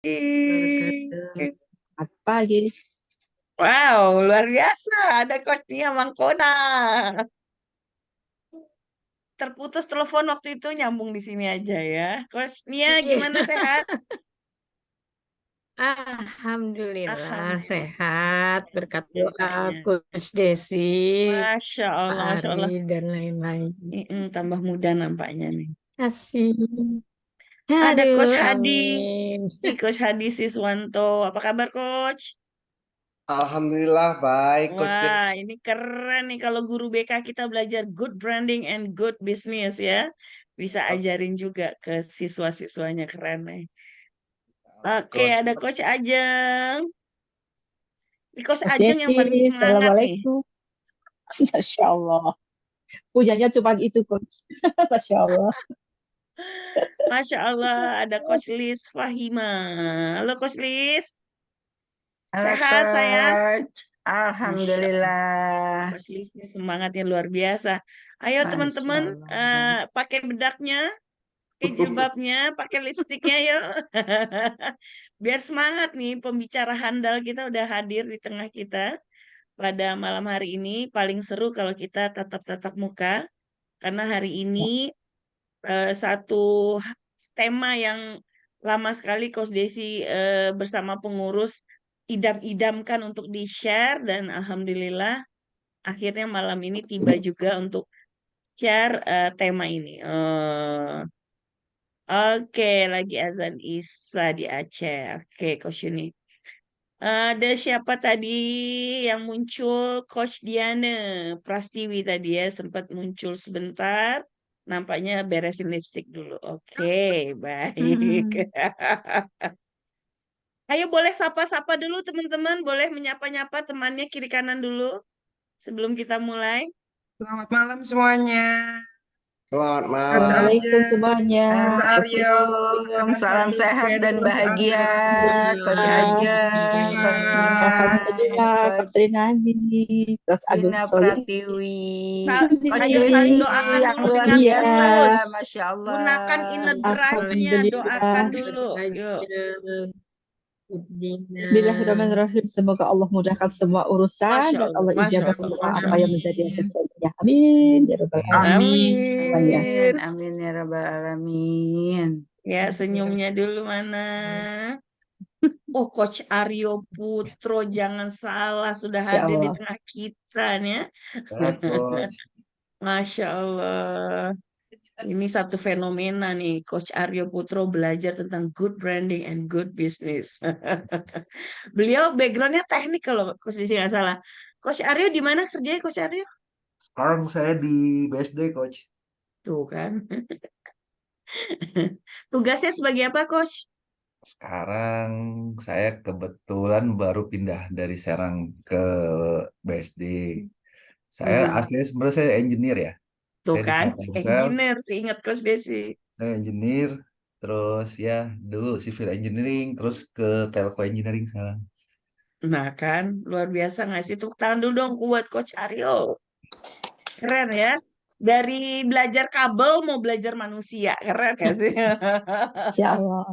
Wabarakatuh. Selamat pagi. Wow, luar biasa. Ada Coach Nia Mangkona. Terputus telepon waktu itu nyambung di sini aja ya. Coach Nia Iya. gimana sehat? Alhamdulillah Alhamdulillah. sehat berkat doa Makanya. Coach Desi, Masya Pak Allah, Masya Ari Allah. dan lain-lain. Tambah muda nampaknya nih. Kasih. Ada Aduh, Coach Hadi. amin. Nih Coach Hadi Siswanto. Apa kabar Coach? Alhamdulillah baik, Coach Des. Wah, ini keren nih kalau guru BK kita belajar good branding and good business ya. Bisa ajarin juga ke siswa-siswanya, keren nih. Oke, Coach. ada Coach Ajeng. Ini Coach Mas Ajeng yang Desi, paling semangat nih. Assalamualaikum. Masya Allah. Punyanya cuma itu, Coach. Masya Allah. Masya Allah, ada Coach Liz Fahima. Halo Coach Liz, Halo sehat sayang? Coach, Masya Allah, Alhamdulillah, Coach Liz ini semangatnya luar biasa. Ayo Masya teman-teman, Allah. pakai bedaknya, pakai jilbabnya, pakai lipstiknya yuk. Biar semangat nih, pembicara handal kita udah hadir di tengah kita pada malam hari ini. Paling seru kalau kita tatap-tatap muka, karena hari ini satu tema yang lama sekali Coach Desi bersama pengurus idam-idamkan untuk di-share, dan alhamdulillah akhirnya malam ini tiba juga untuk share tema ini. Oke, lagi azan Isya di Aceh. Oke, Coach Yuni. Ada siapa tadi yang muncul? Coach Diana Prastiwi tadi ya, sempat muncul sebentar. Nampaknya beresin lipstick dulu. Oke, baik. Ayo boleh sapa-sapa dulu teman-teman. Boleh menyapa-nyapa temannya kiri kanan dulu sebelum kita mulai. Selamat malam semuanya. Selamat Coach malam. Assalamualaikum Ajeng, semuanya. Coach Aryo, Assalamualaikum, terima salam kasih sehat Coach dan bahagia, Coach Alhamdulillah. Ajeng, Coach Nia, Alhamdulillah, Coach Coach Rinadi, Coach Agung Dina Solihin. Pratiwi, Coach Ayo Desi saling doakan yang dulu luar dengan Iya, biasa, tulus. Masya Allah. Gunakan inner drive-nya, Alhamdulillah. doakan dulu. Yuk. Bismillahirrahmanirrahim. Semoga Allah mudahkan semua urusan Masya dan Allah, Allah Masya ijabah Allah, semua Masya apa Allah. yang menjadi hajat Amin, kalian. Amin. Ya Rabbal Alamin. Amin. Amin. Amin. amin ya Rabbal Alamin. Ya, senyumnya dulu mana? Oh, Coach Aryo Putro, jangan salah, sudah Ya hadir di Allah. tengah kita nih ya. Ya, Coach. Masya Allah. Ini satu fenomena nih, Coach Aryo Putro belajar tentang good branding and good business. Beliau backgroundnya teknik kalau Coach Disi nggak salah. Coach Aryo di mana kerjanya Coach Aryo? Sekarang saya di BSD, Coach. Tuh kan. Tugasnya sebagai apa, Coach? Sekarang saya kebetulan baru pindah dari Serang ke BSD. Saya aslinya sebenarnya saya engineer ya. Tuh Saya di kan, Telkomsel, engineer sih, ingat Coach Desi. saya engineer, terus ya dulu civil engineering, terus ke telco engineering sekarang. Nah kan, luar biasa nggak sih? Tepuk tangan dulu dong buat Coach Aryo. Keren ya. Dari belajar kabel mau belajar manusia. Keren gak sih? Insya Allah.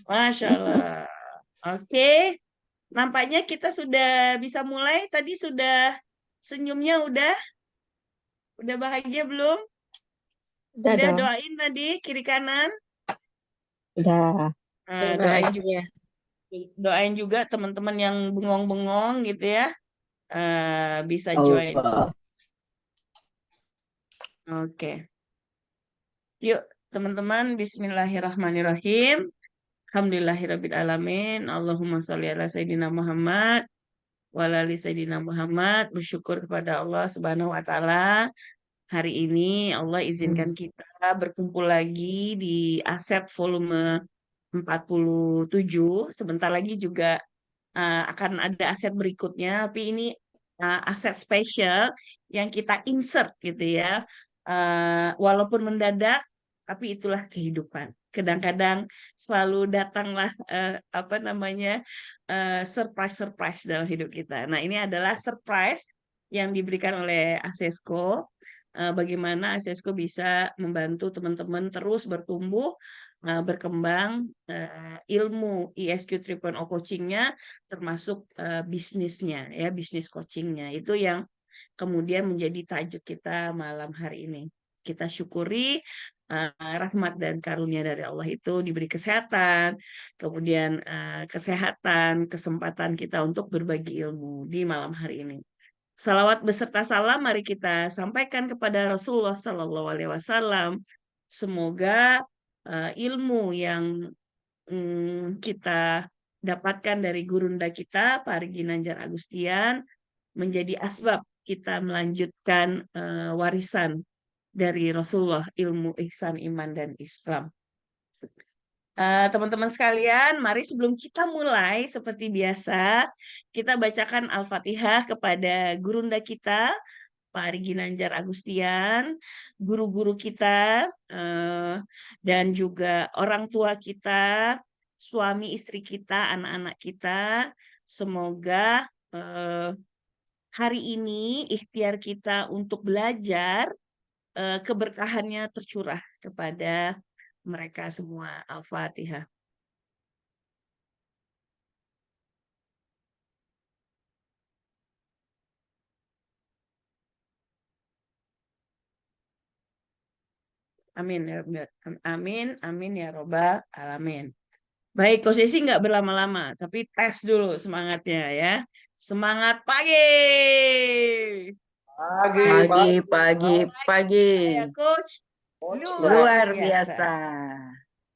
Masya Allah. Oke. Nampaknya kita sudah bisa mulai. Tadi sudah senyumnya udah bahagia belum? Udah Udah dong. doain tadi kiri kanan. Udah. Doain juga teman-teman yang bengong-bengong gitu ya. Bisa join. Allah. Oke. Yuk, teman-teman, bismillahirrahmanirrahim. Alhamdulillahirrabbilalamin. Allahumma sholli ala Sayyidina Muhammad wa ala ali Sayyidina Muhammad. Bersyukur kepada Allah Subhanahu wa taala. Hari ini Allah izinkan kita berkumpul lagi di Aset volume 47. Sebentar lagi juga akan ada aset berikutnya, tapi ini aset spesial yang kita insert gitu ya. Walaupun mendadak, tapi itulah kehidupan. Kadang-kadang selalu datanglah apa namanya surprise-surprise dalam hidup kita. Nah, ini adalah surprise yang diberikan oleh Asesko. Bagaimana Asesko bisa membantu teman-teman terus bertumbuh berkembang ilmu ISQ 3.0 coachingnya, termasuk bisnisnya, ya bisnis coachingnya. Itu yang kemudian menjadi tajuk kita malam hari ini. Kita syukuri rahmat dan karunia dari Allah itu diberi kesehatan, kemudian kesehatan, kesempatan kita untuk berbagi ilmu di malam hari ini. Salawat beserta salam mari kita sampaikan kepada Rasulullah Sallallahu Alaihi Wasallam. Semoga ilmu yang kita dapatkan dari gurunda kita, Pak Ginanjar Agustian, menjadi asbab kita melanjutkan warisan dari Rasulullah, ilmu, ihsan, iman, dan Islam. Teman-teman sekalian, mari sebelum kita mulai seperti biasa, kita bacakan Al-Fatihah kepada gurunda kita, Pak Ginanjar Agustian, guru-guru kita, dan juga orang tua kita, suami istri kita, anak-anak kita. Semoga hari ini ikhtiar kita untuk belajar keberkahannya tercurah kepada mereka semua. Al-Fatihah. Amin ya Rabbal amin, amin ya Robbal alamin. Baik, Coach Desi nggak berlama-lama, tapi tes dulu semangatnya ya. Semangat pagi. Pagi. Ya, Coach. Luar biasa.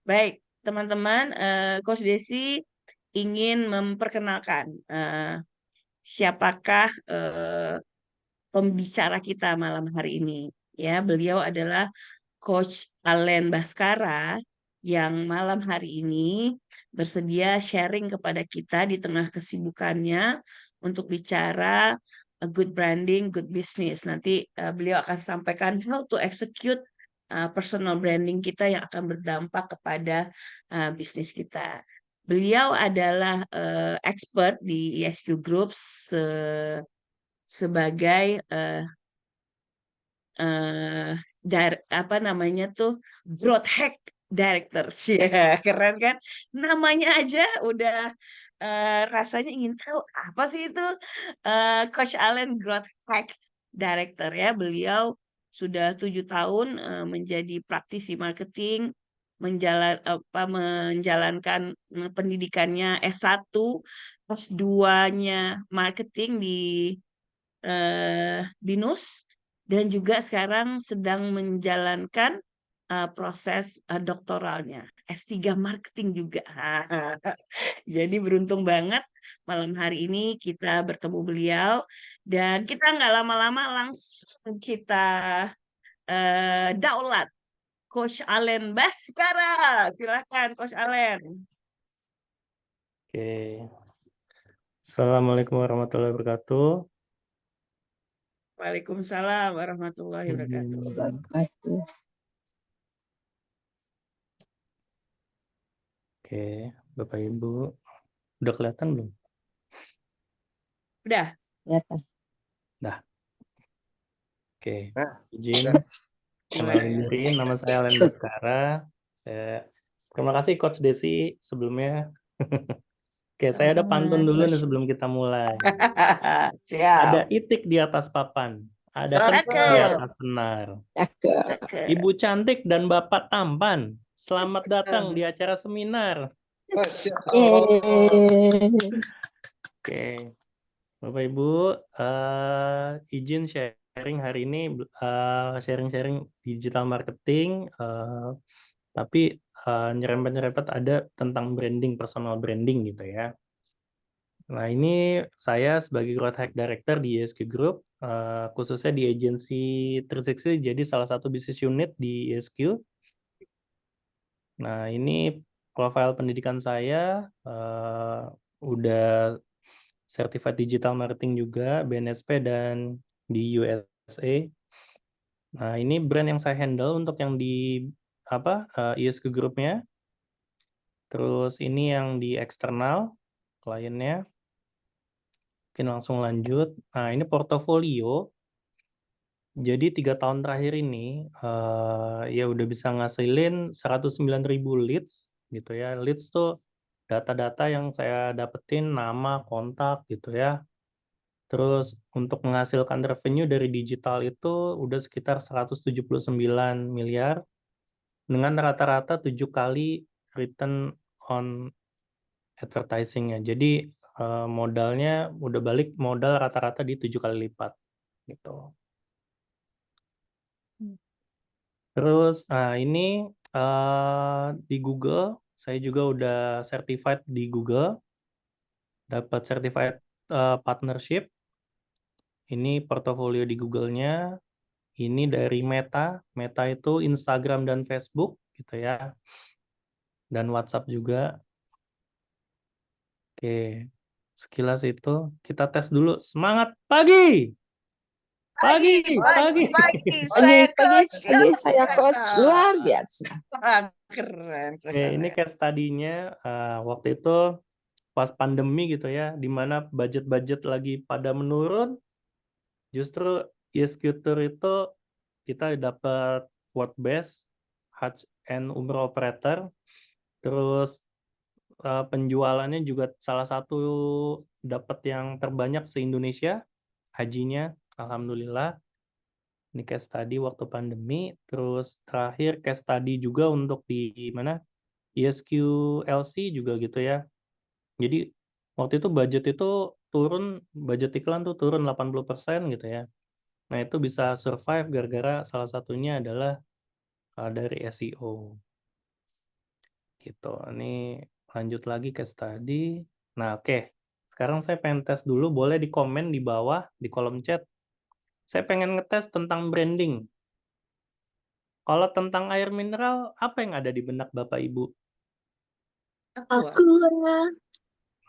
Baik, teman-teman, Coach Desi ingin memperkenalkan siapakah pembicara kita malam hari ini. Ya, beliau adalah Coach Alen Baskara yang malam hari ini bersedia sharing kepada kita di tengah kesibukannya untuk bicara good branding, good business. Nanti beliau akan sampaikan how to execute personal branding kita yang akan berdampak kepada bisnis kita. Beliau adalah expert di ISQ Group sebagai growth hack director. Ya, keren kan? Namanya aja udah rasanya ingin tahu apa sih itu Coach Alen growth hack director ya. Beliau sudah 7 tahun menjadi praktisi marketing, menjalankan pendidikannya S1, S2-nya marketing di BINUS, dan juga sekarang sedang menjalankan proses doktoralnya, S3 marketing juga. Jadi beruntung banget malam hari ini kita bertemu beliau, dan kita nggak lama-lama langsung kita daulat Coach Alen Baskara. Silakan Coach Alen. Oke. Assalamualaikum warahmatullahi wabarakatuh. Waalaikumsalam warahmatullahi wabarakatuh. Oke, Bapak Ibu, udah kelihatan belum? Udah. Kelihatan. Dah. Oke, izin kenalin diri, nama saya Alen Baskara. Terima kasih Coach Desi sebelumnya. Oke, saya ada pantun dulu nih sebelum kita mulai. Siap. Ada itik di atas papan, ada kentik di atas senar. Ibu cantik dan bapak tampan, selamat datang di acara seminar. Oke, Bapak Ibu, izin sharing hari ini, sharing-sharing digital marketing, tapi nyerempet-nyerempet ada tentang branding, personal branding gitu ya. Nah, ini saya sebagai Growth Hack Director di ISQ Group, khususnya di agensi 360, jadi salah satu bisnis unit di ISQ. Nah, ini profil pendidikan saya, udah Certified Digital Marketing juga, BNSP dan di USA. Nah, ini brand yang saya handle untuk yang di ISQ Group-nya. Terus ini yang di eksternal, kliennya. Mungkin langsung lanjut. Nah, ini portofolio. Jadi 3 tahun terakhir ini ya udah bisa ngasilin 109.000 leads gitu ya. Leads tuh data-data yang saya dapetin, nama, kontak gitu ya. Terus untuk menghasilkan revenue dari digital itu udah sekitar 179 miliar dengan rata-rata 7 kali return on advertising-nya. Jadi modalnya udah balik modal rata-rata di 7 kali lipat gitu. Terus ini di Google saya juga udah certified di Google, dapat certified partnership. Ini portofolio di Google-nya. Ini dari Meta. Meta itu Instagram dan Facebook gitu ya. Dan WhatsApp juga. Oke. Sekilas itu kita tes dulu. Semangat pagi. Pagi, pagi. Saya coach luar biasa. Keren. Oke, ini case study-nya waktu itu pas pandemi gitu ya, di mana budget-budget lagi pada menurun, justru e-scooter itu kita dapat world best Hajj and Umrah operator, terus penjualannya juga salah satu dapat yang terbanyak se-Indonesia hajinya, alhamdulillah. Ini case study waktu pandemi, terus terakhir case study juga untuk di mana ESQLC juga gitu ya. Jadi waktu itu budget itu turun, budget iklan tuh turun 80% gitu ya. Nah itu bisa survive gara-gara salah satunya adalah dari SEO. Gitu. Ini lanjut lagi case study. Nah oke. Sekarang saya pengen tes dulu, boleh di komen di bawah, di kolom chat. Saya pengen ngetes tentang branding. Kalau tentang air mineral, apa yang ada di benak Bapak Ibu? Aqua.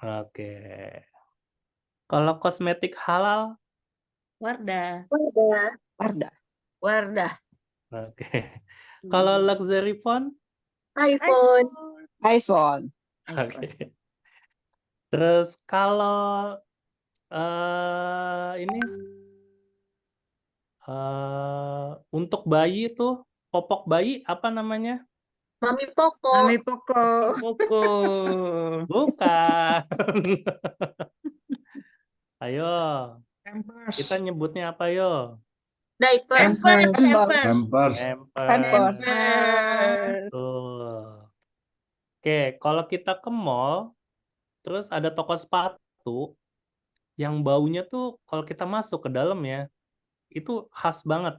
Oke. Kalau kosmetik halal? Wardah. Wardah. Wardah. Oke. Kalau luxury phone? iPhone. iPhone. Oke. Terus kalau ini untuk bayi tuh popok bayi apa namanya? Mami Poko. Mami Poko. Poko. Bukan. Ayo, Pampers. kita nyebutnya apa yo? Diaper. Pampers. Hampers. Pampers. Pampers. Tuh. Oke, kalau kita ke mall, terus ada toko sepatu yang baunya tuh kalau kita masuk ke dalam ya, itu khas banget.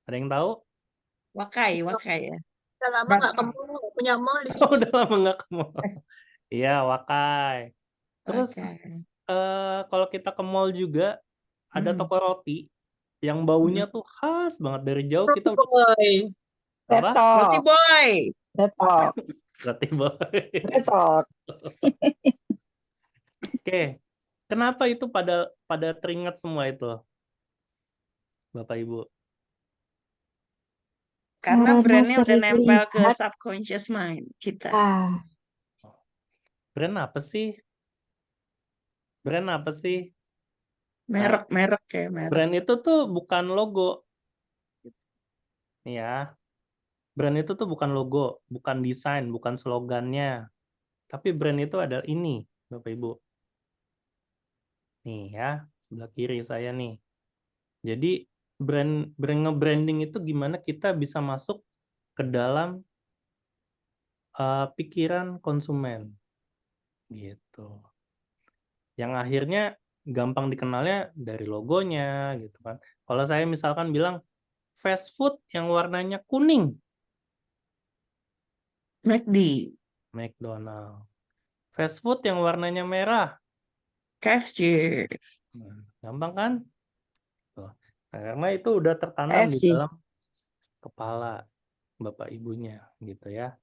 Ada yang tahu? Wakai ya. Udah lama nggak ke mall, nggak punya mall di sini. Udah lama nggak ke mall. Iya, Wakai. Terus Wakai. kalau kita ke mall juga ada toko roti yang baunya tuh khas banget dari jauh Roti kita udah Boy. apa? Roti Retok. boy. Retok. Roti boy. Retok. Oke. Kenapa itu pada teringat semua itu? Bapak Ibu. Karena Karena brandnya udah sering nempel ke lihat. subconscious mind kita. Brand apa sih? Brand apa sih? Merek ya, merek. Brand itu tuh bukan logo. Nih ya. Brand itu tuh bukan logo, bukan desain, bukan slogannya. Tapi brand itu adalah ini, Bapak Ibu. Nih ya, sebelah kiri saya nih. Jadi nge-branding itu gimana kita bisa masuk ke dalam pikiran konsumen. Gitu. Yang akhirnya gampang dikenalnya dari logonya gitu kan. Kalau saya misalkan bilang fast food yang warnanya kuning, McDonald. Fast food yang warnanya merah, KFC. Nah, gampang kan? Tuh. Nah, karena itu udah tertanam di KFC. dalam kepala Bapak Ibunya gitu ya.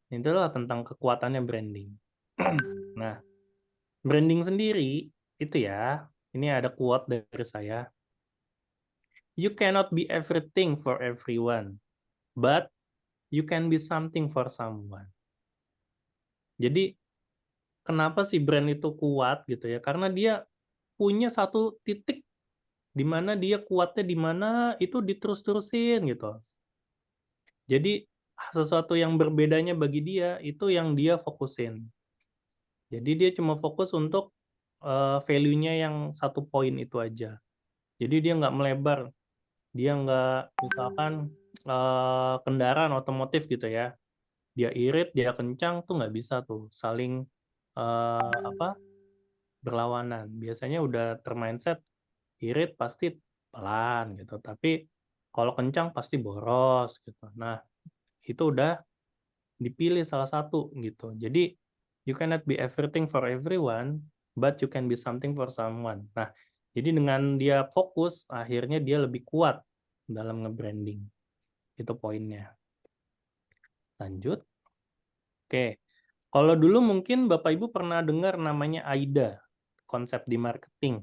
Itulah tentang kekuatannya branding. Nah, branding sendiri itu ya, ini ada quote dari saya. You cannot be everything for everyone, but you can be something for someone. Jadi, kenapa sih brand itu kuat gitu ya? Karena dia punya satu titik di mana dia kuatnya di mana itu diterus-terusin gitu. Jadi sesuatu yang berbedanya bagi dia itu yang dia fokusin. Jadi dia cuma fokus untuk value-nya yang 1 poin itu aja. Jadi dia nggak melebar, dia nggak misalkan kendaraan otomotif gitu ya, dia irit, dia kencang tuh nggak bisa tuh saling berlawanan. Biasanya udah termindset irit pasti pelan gitu, tapi kalau kencang pasti boros gitu. Nah, itu udah dipilih salah satu gitu. Jadi you cannot be everything for everyone, but you can be something for someone. Nah, jadi dengan dia fokus, akhirnya dia lebih kuat dalam nge-branding. Itu poinnya. Lanjut. Oke. Kalau dulu mungkin Bapak Ibu pernah dengar namanya AIDA, konsep di marketing.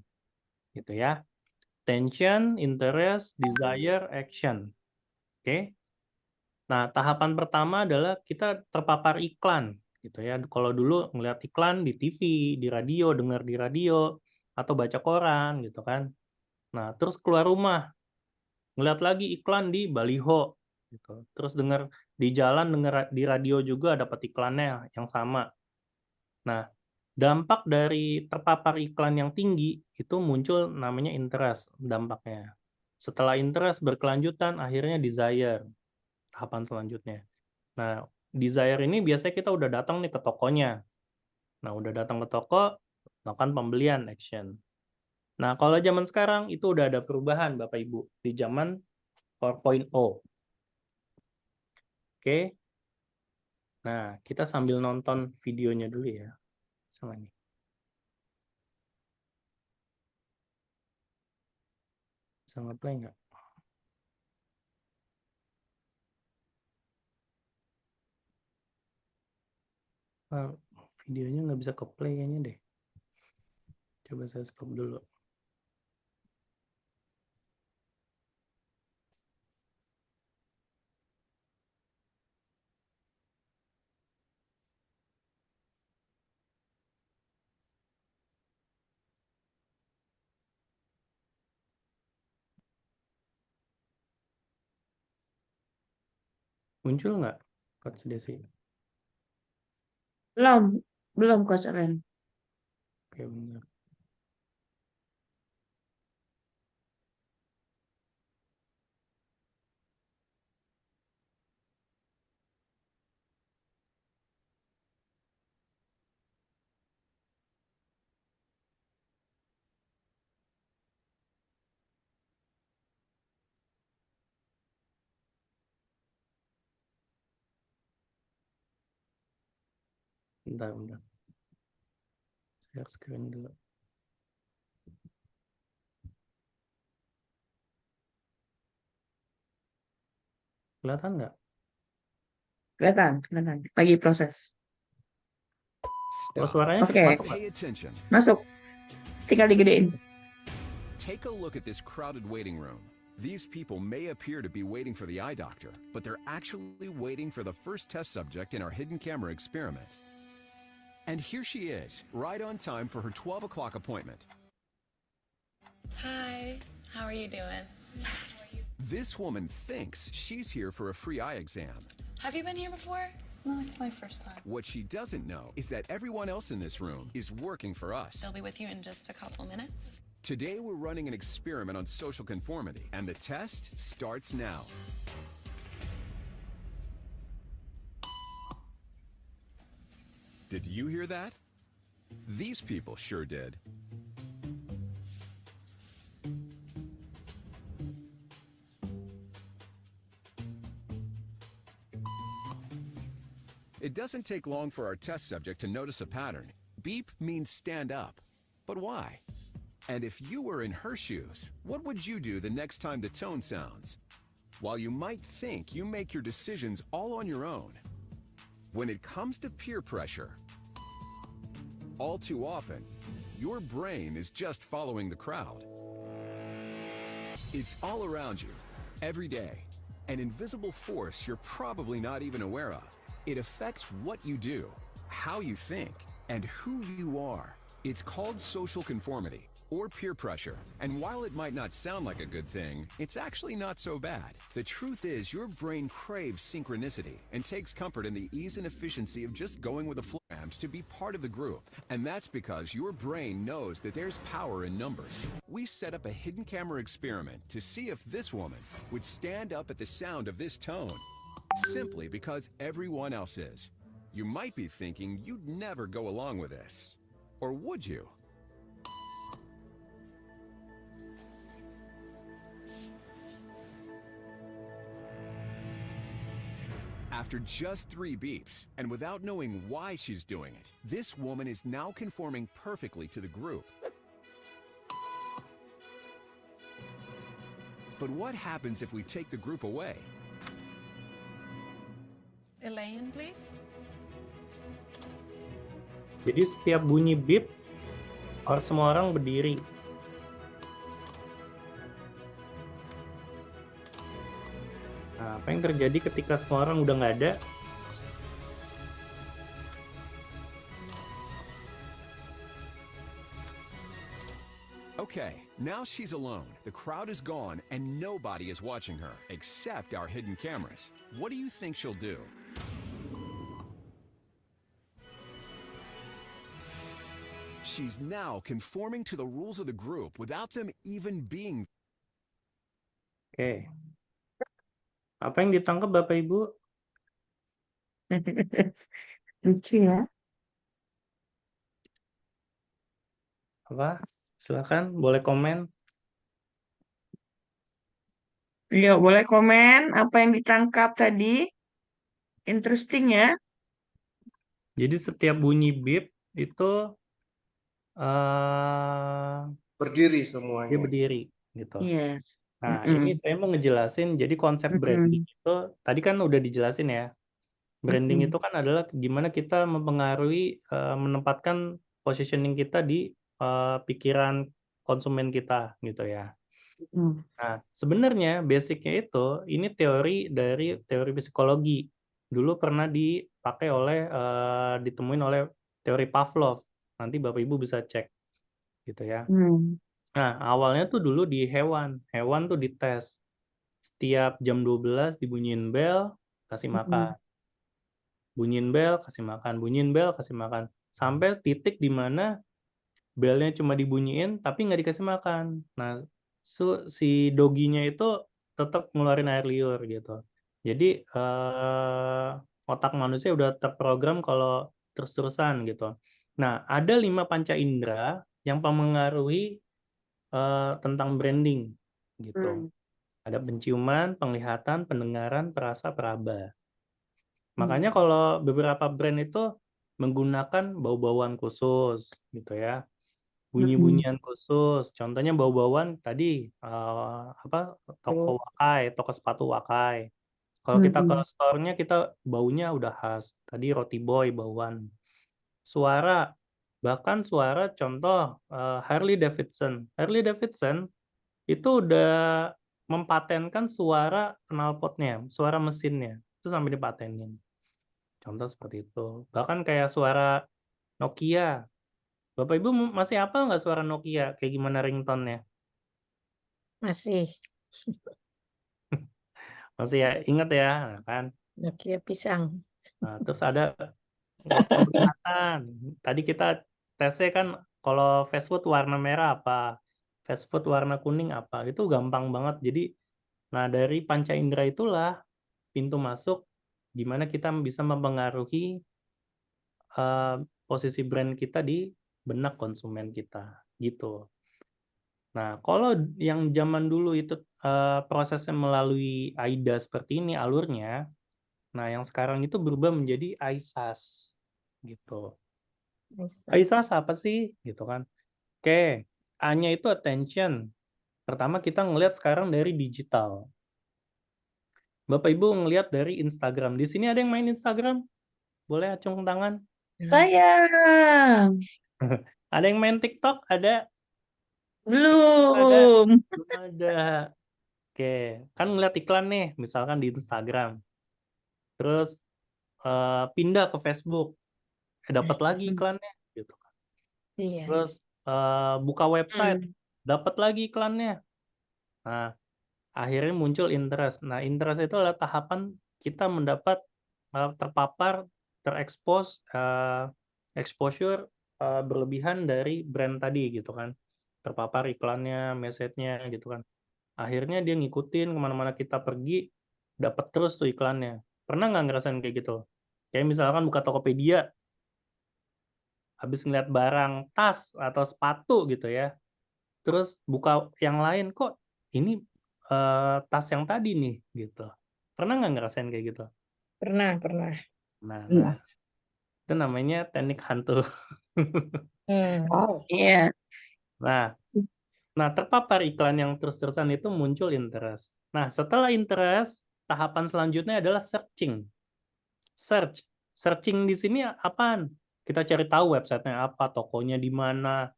Gitu ya. Attention, interest, desire, action. Oke. Nah, tahapan pertama adalah kita terpapar iklan gitu ya. Kalau dulu ngelihat iklan di TV, di radio, dengar di radio atau baca koran gitu kan. Nah, terus keluar rumah, ngelihat lagi iklan di baliho gitu. Terus dengar di jalan, dengar di radio juga dapat iklannya yang sama. Nah, dampak dari terpapar iklan yang tinggi itu muncul namanya interest dampaknya. Setelah interest berkelanjutan akhirnya desire, tahapan selanjutnya. Nah, desire ini biasanya kita udah datang nih ke tokonya. Nah, udah datang ke toko, melakukan pembelian, action. Nah, kalau zaman sekarang itu udah ada perubahan Bapak Ibu di zaman 4.0. Oke. Nah, kita sambil nonton videonya dulu ya. Sama ini. Bisa nge-play nggak? Videonya nggak bisa ke-play kayaknya deh. Coba saya stop dulu. Muncul nggak, Coach Desi? Belum Coach Ren. Oke, benar. Bentar. Share screen dulu. Kelihatan nggak? Kelihatan. Lagi proses. Kalau suaranya Oke. masuk nggak? Pay attention. Masuk. Tinggal digedein. Take a look at this crowded waiting room. These people may appear to be waiting for the eye doctor, but they're actually waiting for the first test subject in our hidden camera experiment. And here she is, right on time for her 12 o'clock appointment. Hi, how are you doing? This woman thinks she's here for a free eye exam. Have you been here before? No, it's my first time. What she doesn't know is that everyone else in this room is working for us. They'll be with you in just a couple minutes. Today we're running an experiment on social conformity, and the test starts now. Did you hear that? These people sure did. It doesn't take long for our test subject to notice a pattern. Beep means stand up. But why? And if you were in her shoes, what would you do the next time the tone sounds? While you might think you make your decisions all on your own, when it comes to peer pressure, all too often, your brain is just following the crowd. It's all around you, every day, an invisible force you're probably not even aware of. It affects what you do, how you think, and who you are. It's called social conformity, or peer pressure. And while it might not sound like a good thing, it's actually not so bad. The truth is, your brain craves synchronicity and takes comfort in the ease and efficiency of just going with the flow to be part of the group. And that's because your brain knows that there's power in numbers. We set up a hidden camera experiment to see if this woman would stand up at the sound of this tone, simply because everyone else is. You might be thinking you'd never go along with this. Or would you? After just 3 beeps, and without knowing why she's doing it, this woman is now conforming perfectly to the group. But what happens if we take the group away? Elaine, please. Jadi setiap bunyi beep, semua orang berdiri. Nah, apa yang terjadi ketika semua orang udah nggak ada? Okay, now she's alone. The crowd is gone and nobody is watching her, except our hidden cameras. What do you think she'll do? She's now conforming to the rules of the group without them even being. Oke. Apa yang ditangkap Bapak Ibu? Lucu ya. Apa? Silakan, boleh komen. Iya, boleh komen apa yang ditangkap tadi. Interesting ya. Jadi setiap bunyi beep itu Berdiri dia semuanya. berdiri gitu. Yes. Nah, ini saya mau ngejelasin. Jadi konsep branding itu tadi kan udah dijelasin ya. Branding itu kan adalah gimana kita mempengaruhi menempatkan positioning kita di pikiran konsumen kita gitu ya. Nah, sebenarnya basicnya itu ini dari teori psikologi. Dulu pernah dipakai ditemuin oleh teori Pavlov. Nanti Bapak Ibu bisa cek gitu ya. Nah, awalnya tuh dulu di hewan. Hewan tuh dites. Setiap jam 12 dibunyiin bel, kasih makan. Bunyiin bel, kasih makan. Bunyiin bel, kasih makan. Sampai titik di mana belnya cuma dibunyiin, tapi nggak dikasih makan. Nah, si doginya itu tetap ngeluarin air liur gitu. Jadi, otak manusia udah terprogram kalau terus-terusan gitu. Nah, ada 5 panca indera yang mempengaruhi tentang branding gitu. Ada penciuman, penglihatan, pendengaran, perasa, peraba. Makanya kalau beberapa brand itu menggunakan bau-bauan khusus gitu ya. Bunyi-bunyian khusus. Contohnya bau-bauan tadi toko Wakai, toko sepatu Wakai. Kalau kita ke store-nya kita baunya udah khas. Tadi Roti Boy bauan. Suara, bahkan suara contoh Harley Davidson. Harley Davidson itu udah mempatenkan suara knalpotnya, suara mesinnya. Itu sampai dipatenin. Contoh seperti itu. Bahkan kayak suara Nokia. Bapak Ibu masih hafal nggak suara Nokia? Kayak gimana ringtone-nya? Masih. Masih ya, ingat ya, nah, kan? Nokia pisang. Nah, terus ada penglihatan. Tadi kita tesnya kan kalau fast food warna merah apa, fast food warna kuning apa, itu gampang banget. Jadi, nah dari panca indera itulah pintu masuk gimana kita bisa mempengaruhi posisi brand kita di benak konsumen kita, gitu. Nah, kalau yang zaman dulu itu prosesnya melalui AIDA seperti ini alurnya, nah yang sekarang itu berubah menjadi ISAS, gitu. ISAS apa sih, gitu kan? Oke, A-nya itu attention. Pertama kita ngelihat sekarang dari digital. Bapak Ibu ngelihat dari Instagram. Di sini ada yang main Instagram? Boleh acung tangan? Saya Ada yang main TikTok? Ada? belum. Belum ada. Oke, kan ngeliat iklan nih, misalkan di Instagram. Terus pindah ke Facebook, dapat lagi iklannya, gitu kan. Iya. Terus buka website, Hmm. dapat lagi iklannya. Nah, akhirnya muncul interest. Nah, interest itu adalah tahapan kita mendapat terpapar, terekspos, exposure berlebihan dari brand tadi gitu kan. Terpapar iklannya, message-nya gitu kan. Akhirnya dia ngikutin kemana-mana kita pergi, dapat terus tuh iklannya. Pernah nggak ngerasain kayak gitu? Kayak misalkan buka Tokopedia, habis ngeliat barang tas atau sepatu gitu ya, terus buka yang lain, kok ini tas yang tadi nih gitu. Pernah nggak ngerasain kayak gitu? Pernah. Nah, Nah, itu namanya teknik hantu. Hmm. wow. Iya. Nah, terpapar iklan yang terus-terusan itu muncul interest. Nah, setelah interest, tahapan selanjutnya adalah searching. Searching di sini apaan? Kita cari tahu websitenya apa, tokonya di mana.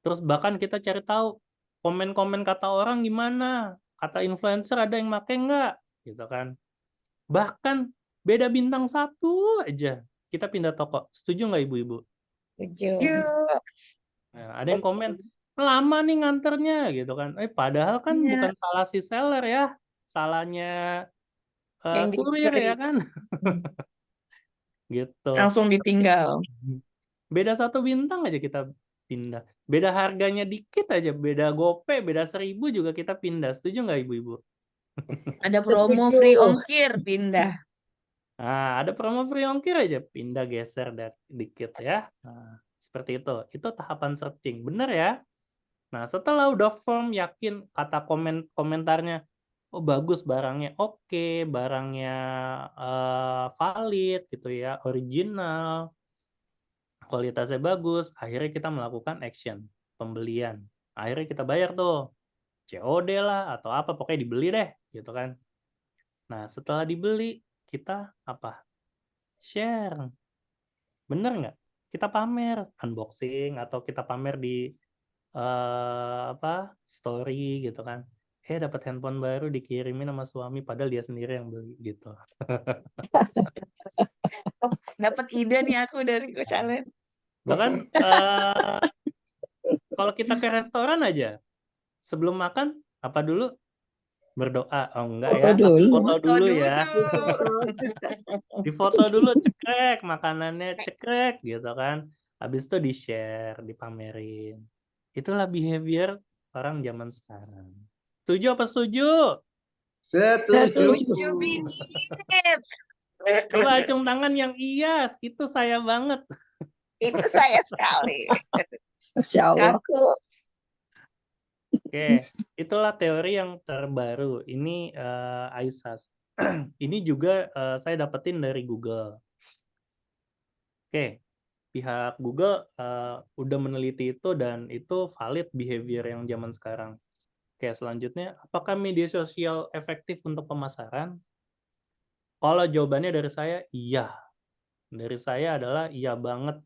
Terus bahkan kita cari tahu komen-komen kata orang gimana, kata influencer ada yang make nggak, gitu kan. Bahkan beda bintang satu aja, kita pindah toko. Setuju nggak ibu-ibu? Setuju. Nah, ada yang komen, lama nih nganternya, gitu kan. Padahal kan Iya. bukan salah si seller ya, salahnya Yang kurir ya diberi. kan. Gitu. Langsung ditinggal. Beda 1 bintang aja kita pindah. Beda harganya dikit aja, beda gope, beda 1.000 juga kita pindah. Setuju nggak ibu-ibu? Ada promo Setuju. free ongkir, pindah. Nah, ada promo free ongkir aja, pindah geser dikit ya. Nah, seperti itu. Itu tahapan searching. Bener ya? Nah, setelah udah firm, yakin, kata komentarnya, oh bagus barangnya, oke, barangnya valid gitu ya, original, kualitasnya bagus, akhirnya kita melakukan action, pembelian. Akhirnya kita bayar tuh, COD lah, atau apa, pokoknya dibeli deh, gitu kan. Nah, setelah dibeli, kita apa? Share. Bener nggak? Kita pamer, unboxing, atau kita pamer di story gitu kan. Dapat handphone baru dikirimin sama suami, padahal dia sendiri yang beli gitu. Oh, dapat ide nih aku dari Coach Alen. Bahkan kalau kita ke restoran aja, sebelum makan apa dulu? Berdoa. Oh enggak Foto ya, tapi dulu. foto Foto dulu dulu. ya. Difoto dulu, cekrek, makanannya cekrek gitu kan. Habis itu di-share, dipamerin. Itulah behavior orang zaman sekarang. Setuju apa setuju? Setuju. Setuju bingit. Coba acung tangan yang iya, itu saya banget. Itu saya sekali. Masya Allah. Aku. Oke, itulah teori yang terbaru. Ini ISAS. Ini juga saya dapetin dari Google. Oke, pihak Google udah meneliti itu dan itu valid behavior yang zaman sekarang. Oke, selanjutnya, apakah media sosial efektif untuk pemasaran? Kalau jawabannya dari saya, iya. Dari saya adalah iya banget.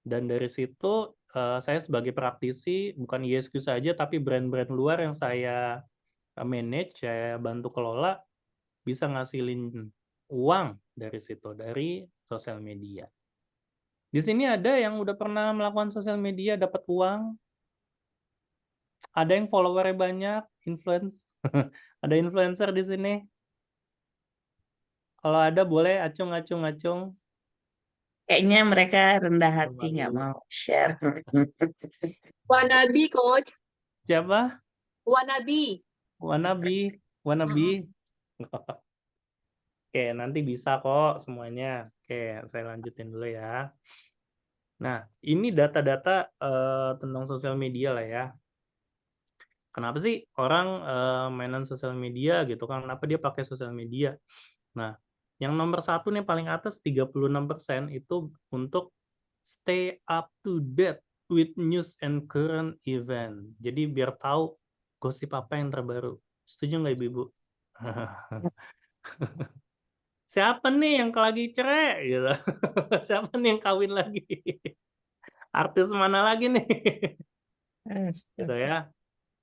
Dan dari situ saya sebagai praktisi, bukan ISQ saja, tapi brand-brand luar yang saya manage, saya bantu kelola, bisa ngasilin uang dari situ, dari sosial media. Di sini ada yang udah pernah melakukan sosial media dapat uang. Ada yang followernya banyak, ada influencer di sini. Kalau ada boleh acung. Kayaknya mereka rendah hati, nggak mau share. Wannabe, Coach. Siapa? Wannabe. Wannabe. Oke, nanti bisa kok semuanya. Oke, saya lanjutin dulu ya. Nah, ini data-data tentang sosial media lah ya. Kenapa sih orang mainan sosial media gitu kan? Kenapa dia pakai sosial media? Nah, yang nomor 1 nih paling atas 36% itu untuk stay up to date with news and current event. Jadi biar tahu gosip apa yang terbaru. Setuju nggak ibu-ibu? Siapa nih yang lagi cerai gitu? Siapa nih yang kawin lagi? Artis mana lagi nih? Gitu ya.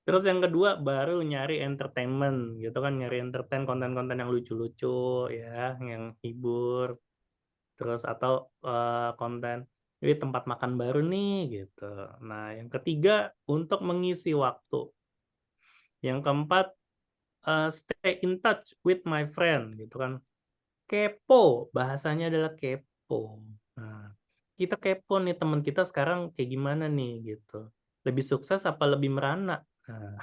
Terus yang kedua baru nyari entertainment gitu kan, nyari entertain konten-konten yang lucu-lucu ya, yang hibur. Terus atau konten Ini tempat makan baru nih gitu. Nah, yang ketiga untuk mengisi waktu. Yang keempat stay in touch with my friend gitu kan. Kepo, bahasanya adalah kepo. Nah, kita kepo nih teman kita sekarang kayak gimana nih gitu. Lebih sukses apa lebih merana? Nah.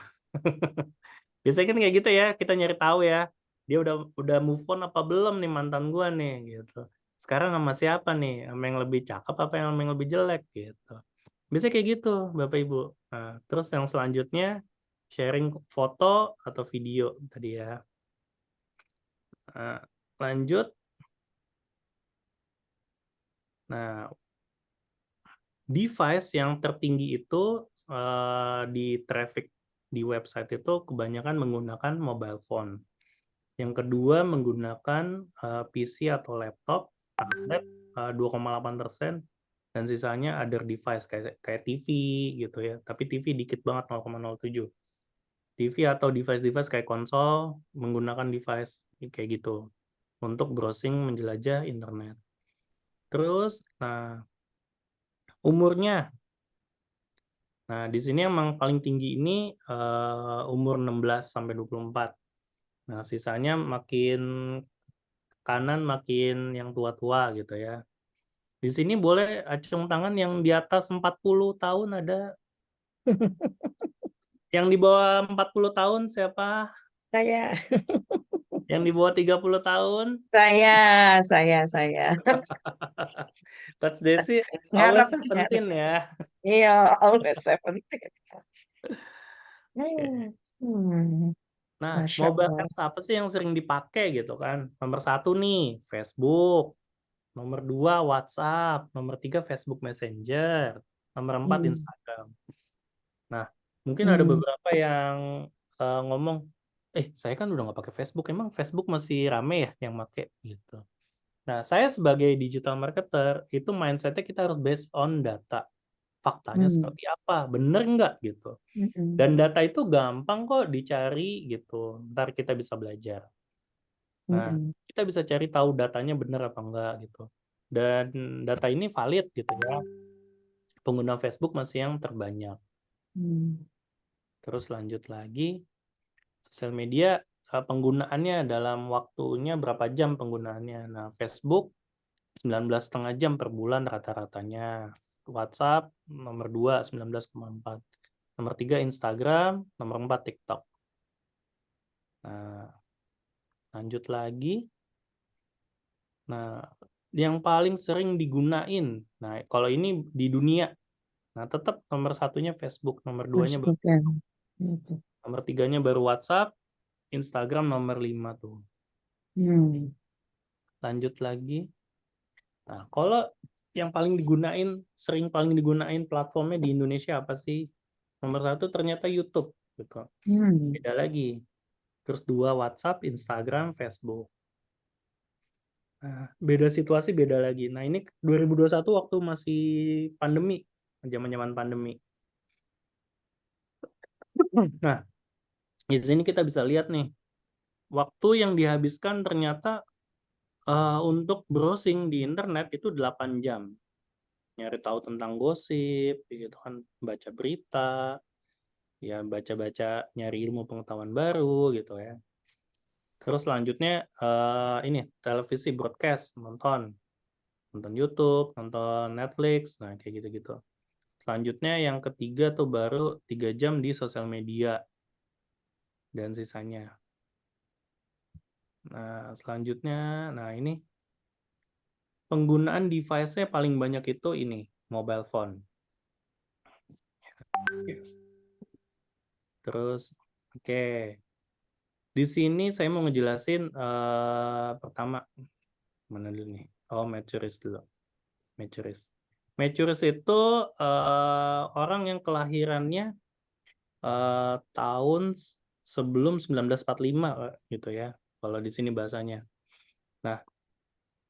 Biasanya kan kayak gitu ya, kita nyari tahu ya. Dia udah move on apa belum nih mantan gua nih gitu. Sekarang sama siapa nih? Sama yang lebih cakep apa yang lebih jelek gitu. Biasanya kayak gitu, Bapak Ibu. Nah, terus yang selanjutnya sharing foto atau video tadi ya. Nah, lanjut. Nah, device yang tertinggi itu di traffic di website itu kebanyakan menggunakan mobile phone. Yang kedua menggunakan PC atau laptop, tablet 2,8%, dan sisanya other device kayak TV gitu ya. Tapi TV dikit banget 0,07. TV atau device-device kayak konsol menggunakan device kayak gitu untuk browsing menjelajah internet. Terus, nah umurnya. Nah, di sini emang paling tinggi ini umur 16 sampai 24. Nah, sisanya makin kanan makin yang tua-tua gitu ya. Di sini boleh acung tangan yang di atas 40 tahun ada. Yang di bawah 40 tahun siapa? Saya. Yang di bawah 30 tahun? Saya. Coach Desi, Ngarep, always 17 ya. Iya, always 17. Nah, Masya mobile Allah. apps apa sih yang sering dipakai gitu kan? Nomor 1 nih, Facebook. Nomor 2, WhatsApp. Nomor 3, Facebook Messenger. Nomor 4, Instagram. Nah, mungkin ada beberapa yang ngomong, saya kan udah nggak pakai Facebook, emang Facebook masih rame ya yang pakai gitu. Nah, saya sebagai digital marketer, itu mindset-nya kita harus based on data. Faktanya seperti apa, bener nggak gitu. Dan data itu gampang kok dicari gitu, ntar kita bisa belajar. Nah, kita bisa cari tahu datanya bener apa enggak gitu. Dan data ini valid gitu ya. Pengguna Facebook masih yang terbanyak. Terus lanjut lagi, sosial media penggunaannya dalam waktunya berapa jam penggunaannya. Nah, Facebook 19,5 jam per bulan rata-ratanya. WhatsApp nomor 2 19,4. Nomor 3 Instagram, nomor 4 TikTok. Nah, lanjut lagi. Nah, yang paling sering digunain. Nah, kalau ini di dunia. Nah, tetap nomor 1-nya Facebook, nomor 2-nya baru TikTok. Nomor 3-nya baru WhatsApp, Instagram nomor 5 tuh. Lanjut lagi. Nah, kalau yang paling paling digunain platformnya di Indonesia apa sih? Nomor 1 ternyata YouTube gitu. Beda lagi. Terus 2 WhatsApp, Instagram, Facebook. Nah, beda situasi beda lagi. Nah, ini 2021 waktu masih pandemi, zaman-zaman pandemi. Nah, di sini kita bisa lihat nih, waktu yang dihabiskan ternyata untuk browsing di internet itu 8 jam. Nyari tahu tentang gosip, gitu kan, baca berita, ya baca-baca nyari ilmu pengetahuan baru gitu ya. Terus selanjutnya ini televisi broadcast, nonton YouTube, nonton Netflix, nah kayak gitu-gitu. Selanjutnya yang ketiga tuh baru 3 jam di sosial media dan sisanya. Nah, selanjutnya, nah ini penggunaan device-nya paling banyak itu ini, mobile phone. Terus, oke. Di sini saya mau ngejelasin pertama, mana dulu nih? Oh, Maturist dulu. Maturist itu orang yang kelahirannya tahun sebelum 1945 gitu ya, kalau di sini bahasanya. Nah,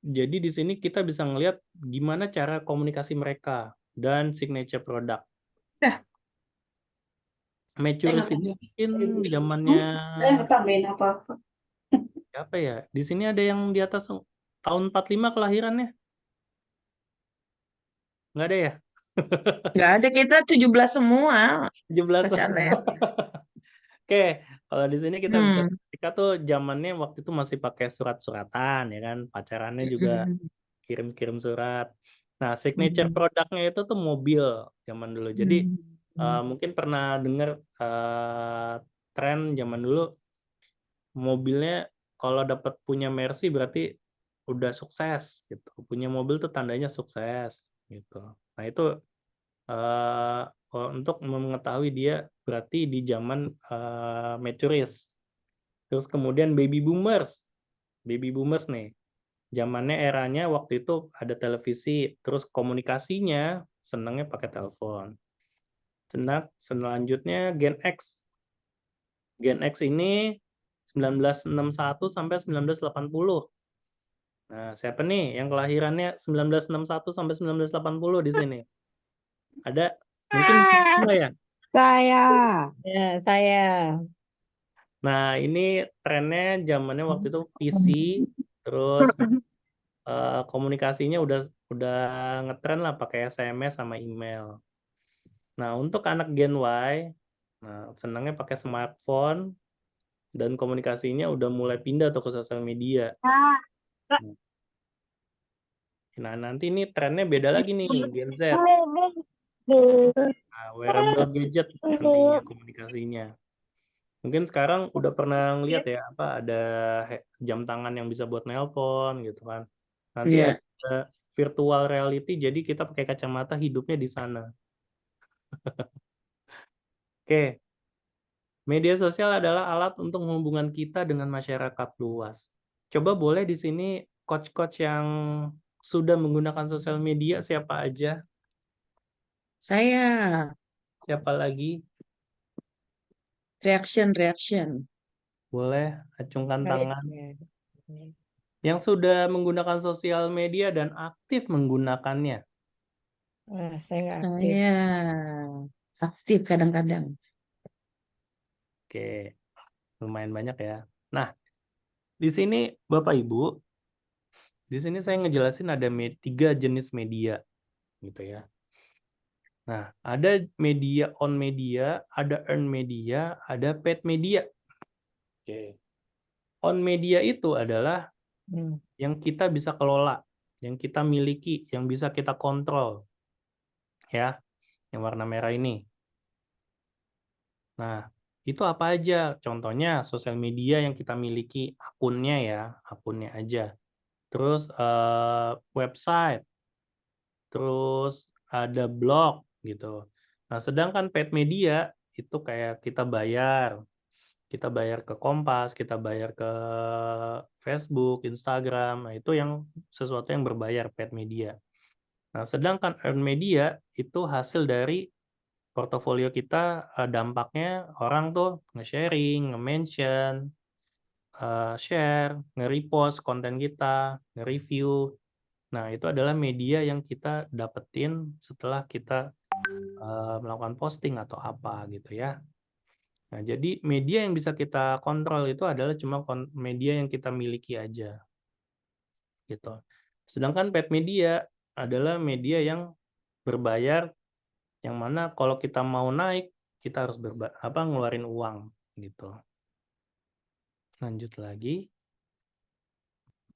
jadi di sini kita bisa ngelihat gimana cara komunikasi mereka dan signature product. Maturist ini mungkin zamannya Saya nggak tambahin apa-apa. apa ya? Di sini ada yang di atas tahun 45 kelahirannya. Nggak ada ya? Nggak ada, kita 17 semua 17. pecalet. Oke, kalau di sini kita bisa Hmm. ketika tuh zamannya waktu itu masih pakai surat-suratan ya kan, pacarannya juga Mm-mm. kirim-kirim surat. Nah, signature Mm-mm. produknya itu tuh mobil zaman dulu. Jadi Mm-mm. mungkin pernah dengar tren zaman dulu mobilnya kalau dapat punya Mercy berarti udah sukses gitu. Punya mobil tuh tandanya sukses gitu. Nah, itu untuk mengetahui dia berarti di zaman maturis. Terus kemudian baby boomers. Baby boomers nih. Zamannya eranya waktu itu ada televisi, terus komunikasinya senangnya pakai telepon. Selanjutnya Gen X. Gen X ini 1961 sampai 1980. Nah, siapa nih yang kelahirannya 1961 sampai 1980 di sini? Ada? Mungkin semua ya? Saya. Ya, saya. Nah, ini trennya zamannya waktu itu PC, terus komunikasinya udah ngetren lah pakai SMS sama email. Nah, untuk anak Gen Y, nah senangnya pakai smartphone dan komunikasinya udah mulai pindah tuh ke sosial media. Nah, nanti ini trennya beda lagi nih, Gen Z. Nah, wearable gadget nantinya komunikasinya. Mungkin sekarang udah pernah ngeliat ya apa ada jam tangan yang bisa buat nelpon gitu kan. Nanti Iya. ada virtual reality jadi kita pakai kacamata hidupnya di sana. Oke, media sosial adalah alat untuk menghubungkan kita dengan masyarakat luas. Coba boleh di sini coach-coach yang sudah menggunakan sosial media siapa aja? Saya Siapa lagi? reaction. Boleh acungkan Saya. tangan. Yang sudah menggunakan sosial media dan aktif menggunakannya. Wah, saya nggak aktif. Saya aktif kadang-kadang. Oke, lumayan banyak ya. Nah, di sini Bapak Ibu, di sini saya ngejelasin ada 3 jenis media, gitu ya. Nah, ada media on media, ada earn media, ada paid media. Oke. On media itu adalah yang kita bisa kelola, yang kita miliki, yang bisa kita kontrol. Ya, yang warna merah ini. Nah, itu apa aja? Contohnya sosial media yang kita miliki, akunnya ya, akunnya aja. Terus website, terus ada blog gitu. Nah, sedangkan paid media itu kayak kita bayar ke Kompas, kita bayar ke Facebook, Instagram, nah itu yang sesuatu yang berbayar paid media. Nah, sedangkan earn media itu hasil dari portofolio kita, dampaknya orang tuh nge-sharing, nge-mention, share, nge-repost konten kita, nge-review. Nah, itu adalah media yang kita dapetin setelah kita melakukan posting atau apa gitu ya. Nah, jadi media yang bisa kita kontrol itu adalah cuma media yang kita miliki aja. Gitu. Sedangkan paid media adalah media yang berbayar yang mana kalau kita mau naik kita harus ngeluarin uang gitu. Lanjut lagi.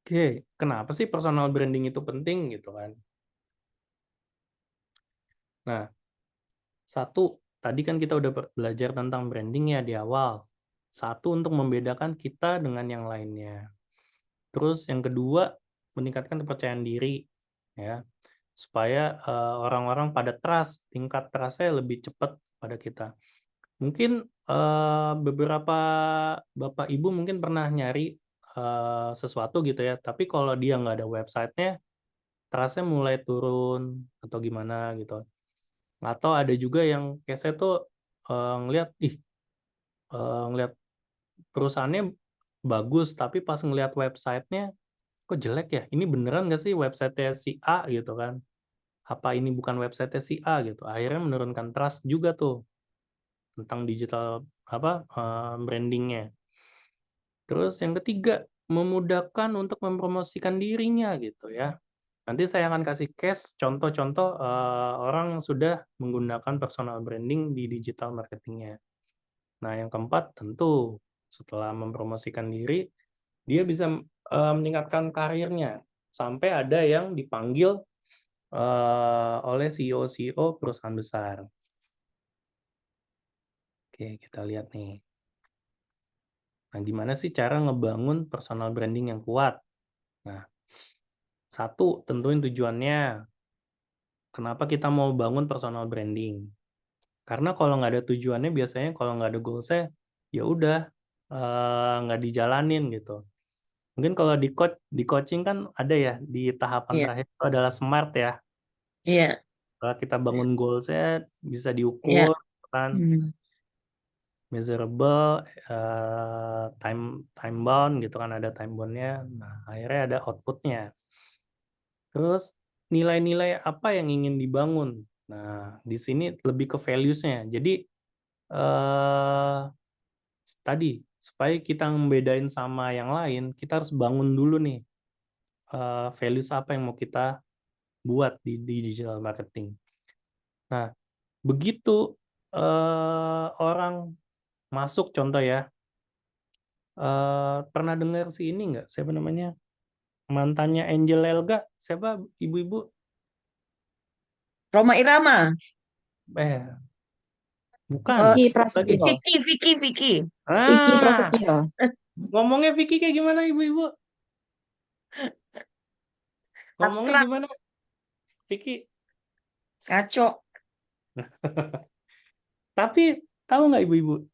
Oke, kenapa sih personal branding itu penting gitu kan? Nah, satu, tadi kan kita udah belajar tentang branding ya di awal. Satu, untuk membedakan kita dengan yang lainnya. Terus yang kedua, meningkatkan kepercayaan diri ya. Supaya orang-orang pada tingkat trust-nya lebih cepat pada kita. Mungkin beberapa Bapak Ibu mungkin pernah nyari sesuatu gitu ya, tapi kalau dia nggak ada websitenya, trust-nya mulai turun atau gimana gitu. Atau ada juga yang case-nya tuh ngelihat ngelihat perusahaannya bagus, tapi pas ngelihat websitenya kok jelek ya? Ini beneran nggak sih website-nya si A gitu kan? Apa ini bukan website-nya si A gitu? Akhirnya menurunkan trust juga tuh tentang digital brandingnya. Terus yang ketiga, memudahkan untuk mempromosikan dirinya gitu ya. Nanti saya akan kasih case contoh-contoh orang yang sudah menggunakan personal branding di digital marketingnya. Nah, yang keempat tentu setelah mempromosikan diri, dia bisa meningkatkan karirnya sampai ada yang dipanggil oleh CEO-CEO perusahaan besar. Oke, kita lihat nih. Nah, gimana sih cara ngebangun personal branding yang kuat? Nah, satu, tentuin tujuannya. Kenapa kita mau bangun personal branding? Karena kalau nggak ada tujuannya, biasanya kalau nggak ada goals-nya, ya udah nggak dijalanin gitu. Mungkin kalau di coaching kan ada ya, di tahapan Iya, terakhir itu adalah SMART ya. iya, Kalau kita bangun goals-nya bisa iya. diukur, kan, Hmm. measurable, time bound gitu kan, ada time bound-nya. Nah, akhirnya ada output-nya. Terus nilai-nilai apa yang ingin dibangun? Nah, di sini lebih ke values-nya. Jadi tadi supaya kita membedain sama yang lain, kita harus bangun dulu nih values apa yang mau kita buat di digital marketing. Nah, begitu orang masuk, contoh ya, pernah dengar si ini nggak? Siapa namanya? Mantannya Angel Elga, siapa ibu-ibu? Roma Irama. Bukan. Vicky Lagi. Prasetyo. Vicky. Vicky Ah, Prasetyo. ngomongnya Vicky kayak gimana ibu-ibu? Ngomongnya Abstrak, gimana, Vicky? ngaco. Tapi tahu nggak ibu-ibu?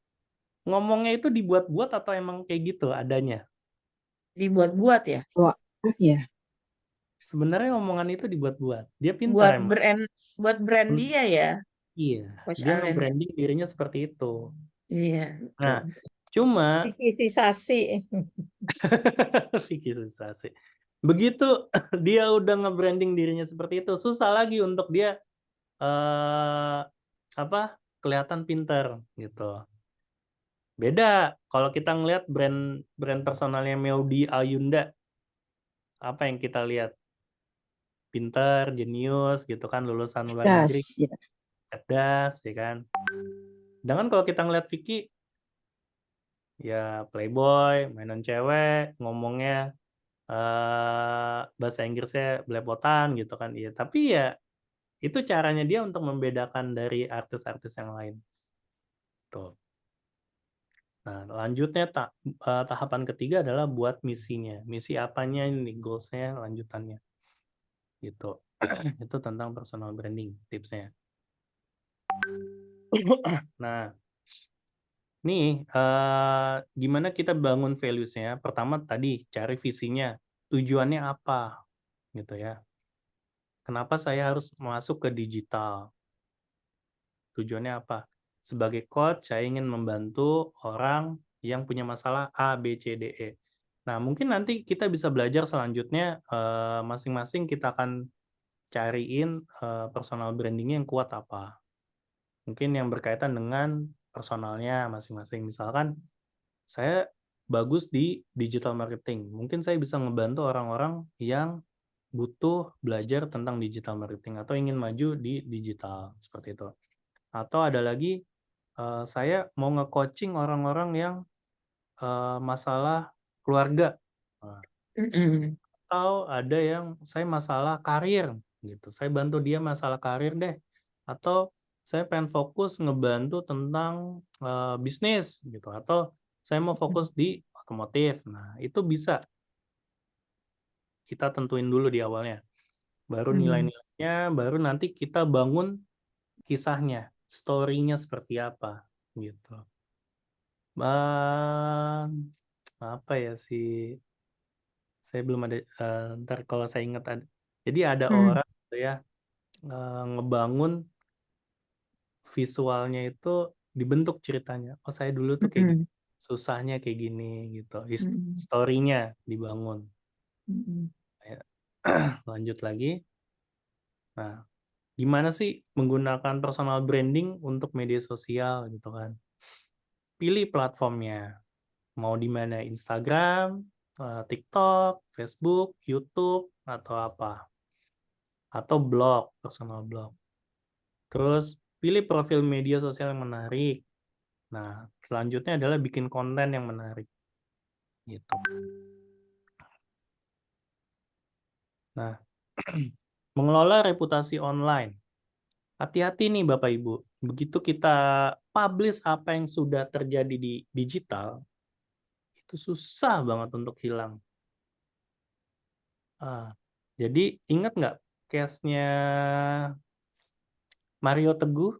Ngomongnya itu dibuat-buat atau emang kayak gitu adanya? Dibuat-buat ya. Wah, ya. Sebenarnya omongan itu dibuat-buat. Dia Buat pintar emang. brand dia ya, Iya, Coach dia Allen ya. nge-branding dirinya seperti itu. Iya, Nah, betul. cuma Fikisasi. Vicky susah sih. Begitu dia udah nge-branding dirinya seperti itu, susah lagi untuk dia kelihatan pintar gitu. Beda kalau kita ngelihat brand personalnya Maudy Ayunda, apa yang kita lihat? Pintar, jenius gitu kan, lulusan luar negeri, Das. Ya. cerdas ya kan. Sedangkan kalau kita ngelihat Vicky, ya playboy, mainan cewek, ngomongnya bahasa Inggrisnya belepotan gitu kan. Iya, tapi ya itu caranya dia untuk membedakan dari artis-artis yang lain. Tuh. Nah, lanjutnya tahapan ketiga adalah buat misinya. Misi apanya ini, goals-nya, lanjutannya. Gitu. Itu tentang personal branding tipsnya. Nah, nih gimana kita bangun values-nya? Pertama tadi cari visinya, tujuannya apa, gitu ya. Kenapa saya harus masuk ke digital? Tujuannya apa? Sebagai coach, saya ingin membantu orang yang punya masalah A, B, C, D, E. Nah, mungkin nanti kita bisa belajar selanjutnya, masing-masing kita akan cariin personal branding-nya yang kuat apa. Mungkin yang berkaitan dengan personalnya masing-masing. Misalkan, saya bagus di digital marketing. Mungkin saya bisa ngebantu orang-orang yang butuh belajar tentang digital marketing atau ingin maju di digital, seperti itu. Atau ada lagi, saya mau nge-coaching orang-orang yang masalah keluarga. Nah, atau ada yang saya masalah karir gitu. Saya bantu dia masalah karir deh. Atau saya pengen fokus ngebantu tentang bisnis gitu. Atau saya mau fokus di otomotif. Nah, itu bisa kita tentuin dulu di awalnya. Baru nilai-nilainya, baru nanti kita bangun kisahnya, story-nya seperti apa gitu. Apa ya sih? Saya belum ada. Ntar kalau saya ingat ada. Jadi ada orang gitu ya ngebangun visualnya itu dibentuk ceritanya. Oh, saya dulu tuh kayak gini, susahnya kayak gini gitu. Story-nya dibangun. Lanjut lagi. Nah, gimana sih menggunakan personal branding untuk media sosial gitu kan? Pilih platformnya. Mau di mana? Instagram, TikTok, Facebook, YouTube, atau apa. atau blog, personal blog. Terus pilih profil media sosial yang menarik. Nah, selanjutnya adalah bikin konten yang menarik. Gitu. Nah, mengelola reputasi online. Hati-hati nih Bapak Ibu. Begitu kita publish apa yang sudah terjadi di digital, itu susah banget untuk hilang. Jadi ingat nggak case-nya Mario Teguh,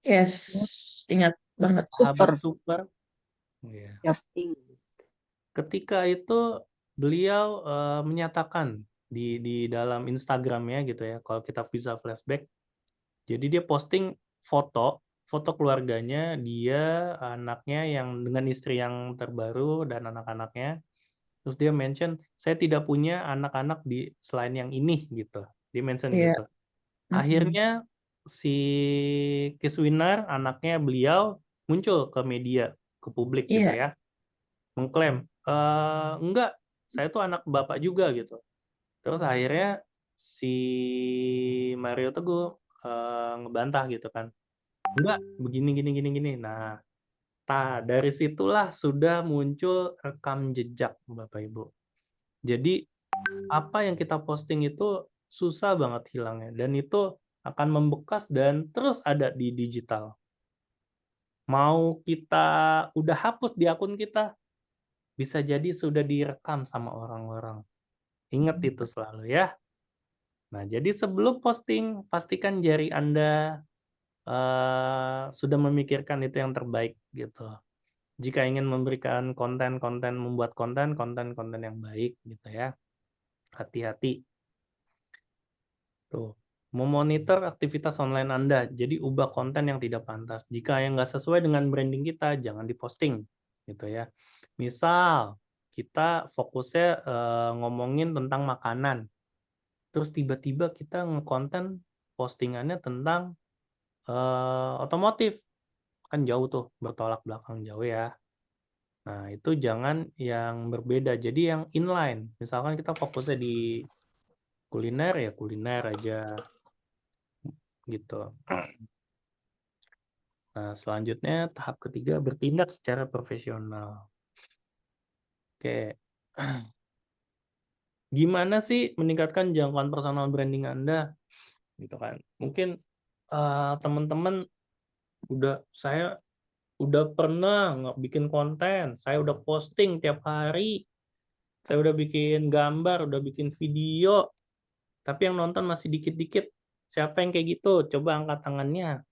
Yes, ingat banget. Super. sahabat super? Iya. Yap. Ketika itu beliau menyatakan di dalam Instagramnya gitu ya, kalau kita bisa flashback, jadi dia posting foto keluarganya, dia, anaknya yang dengan istri yang terbaru dan anak-anaknya. Terus dia mention, saya tidak punya anak-anak di selain yang ini gitu. Dia mention Iya. gitu. Akhirnya si Kiswinar, anaknya beliau muncul ke media, ke publik gitu Iya. ya, mengklaim, enggak, saya tuh anak bapak juga gitu. Terus akhirnya si Mario Teguh ngebantah gitu kan, enggak, begini gini gini gini. Nah, dari situlah sudah muncul rekam jejak Bapak Ibu. Jadi apa yang kita posting itu susah banget hilangnya, dan itu akan membekas dan terus ada di digital. Mau kita udah hapus di akun kita, bisa jadi sudah direkam sama orang-orang. Ingat itu selalu ya. Nah, jadi sebelum posting, pastikan jari Anda sudah memikirkan itu yang terbaik gitu. Jika ingin memberikan membuat konten yang baik gitu ya. Hati-hati. Tuh, memonitor aktivitas online Anda. Jadi ubah konten yang tidak pantas. Jika yang nggak sesuai dengan branding kita, jangan diposting gitu ya. Misal kita fokusnya ngomongin tentang makanan, terus tiba-tiba kita ngekonten postingannya tentang otomotif, kan jauh tuh, bertolak belakang jauh ya. Nah, itu jangan yang berbeda. Jadi yang inline. Misalkan kita fokusnya di kuliner, ya kuliner aja. Gitu. Nah, selanjutnya tahap ketiga, bertindak secara profesional. Oke. Gimana sih meningkatkan jangkauan personal branding Anda? Gitu kan. Mungkin teman-teman saya udah pernah bikin konten, saya udah posting tiap hari, saya udah bikin gambar, udah bikin video, tapi yang nonton masih dikit-dikit. Siapa yang kayak gitu? Coba angkat tangannya.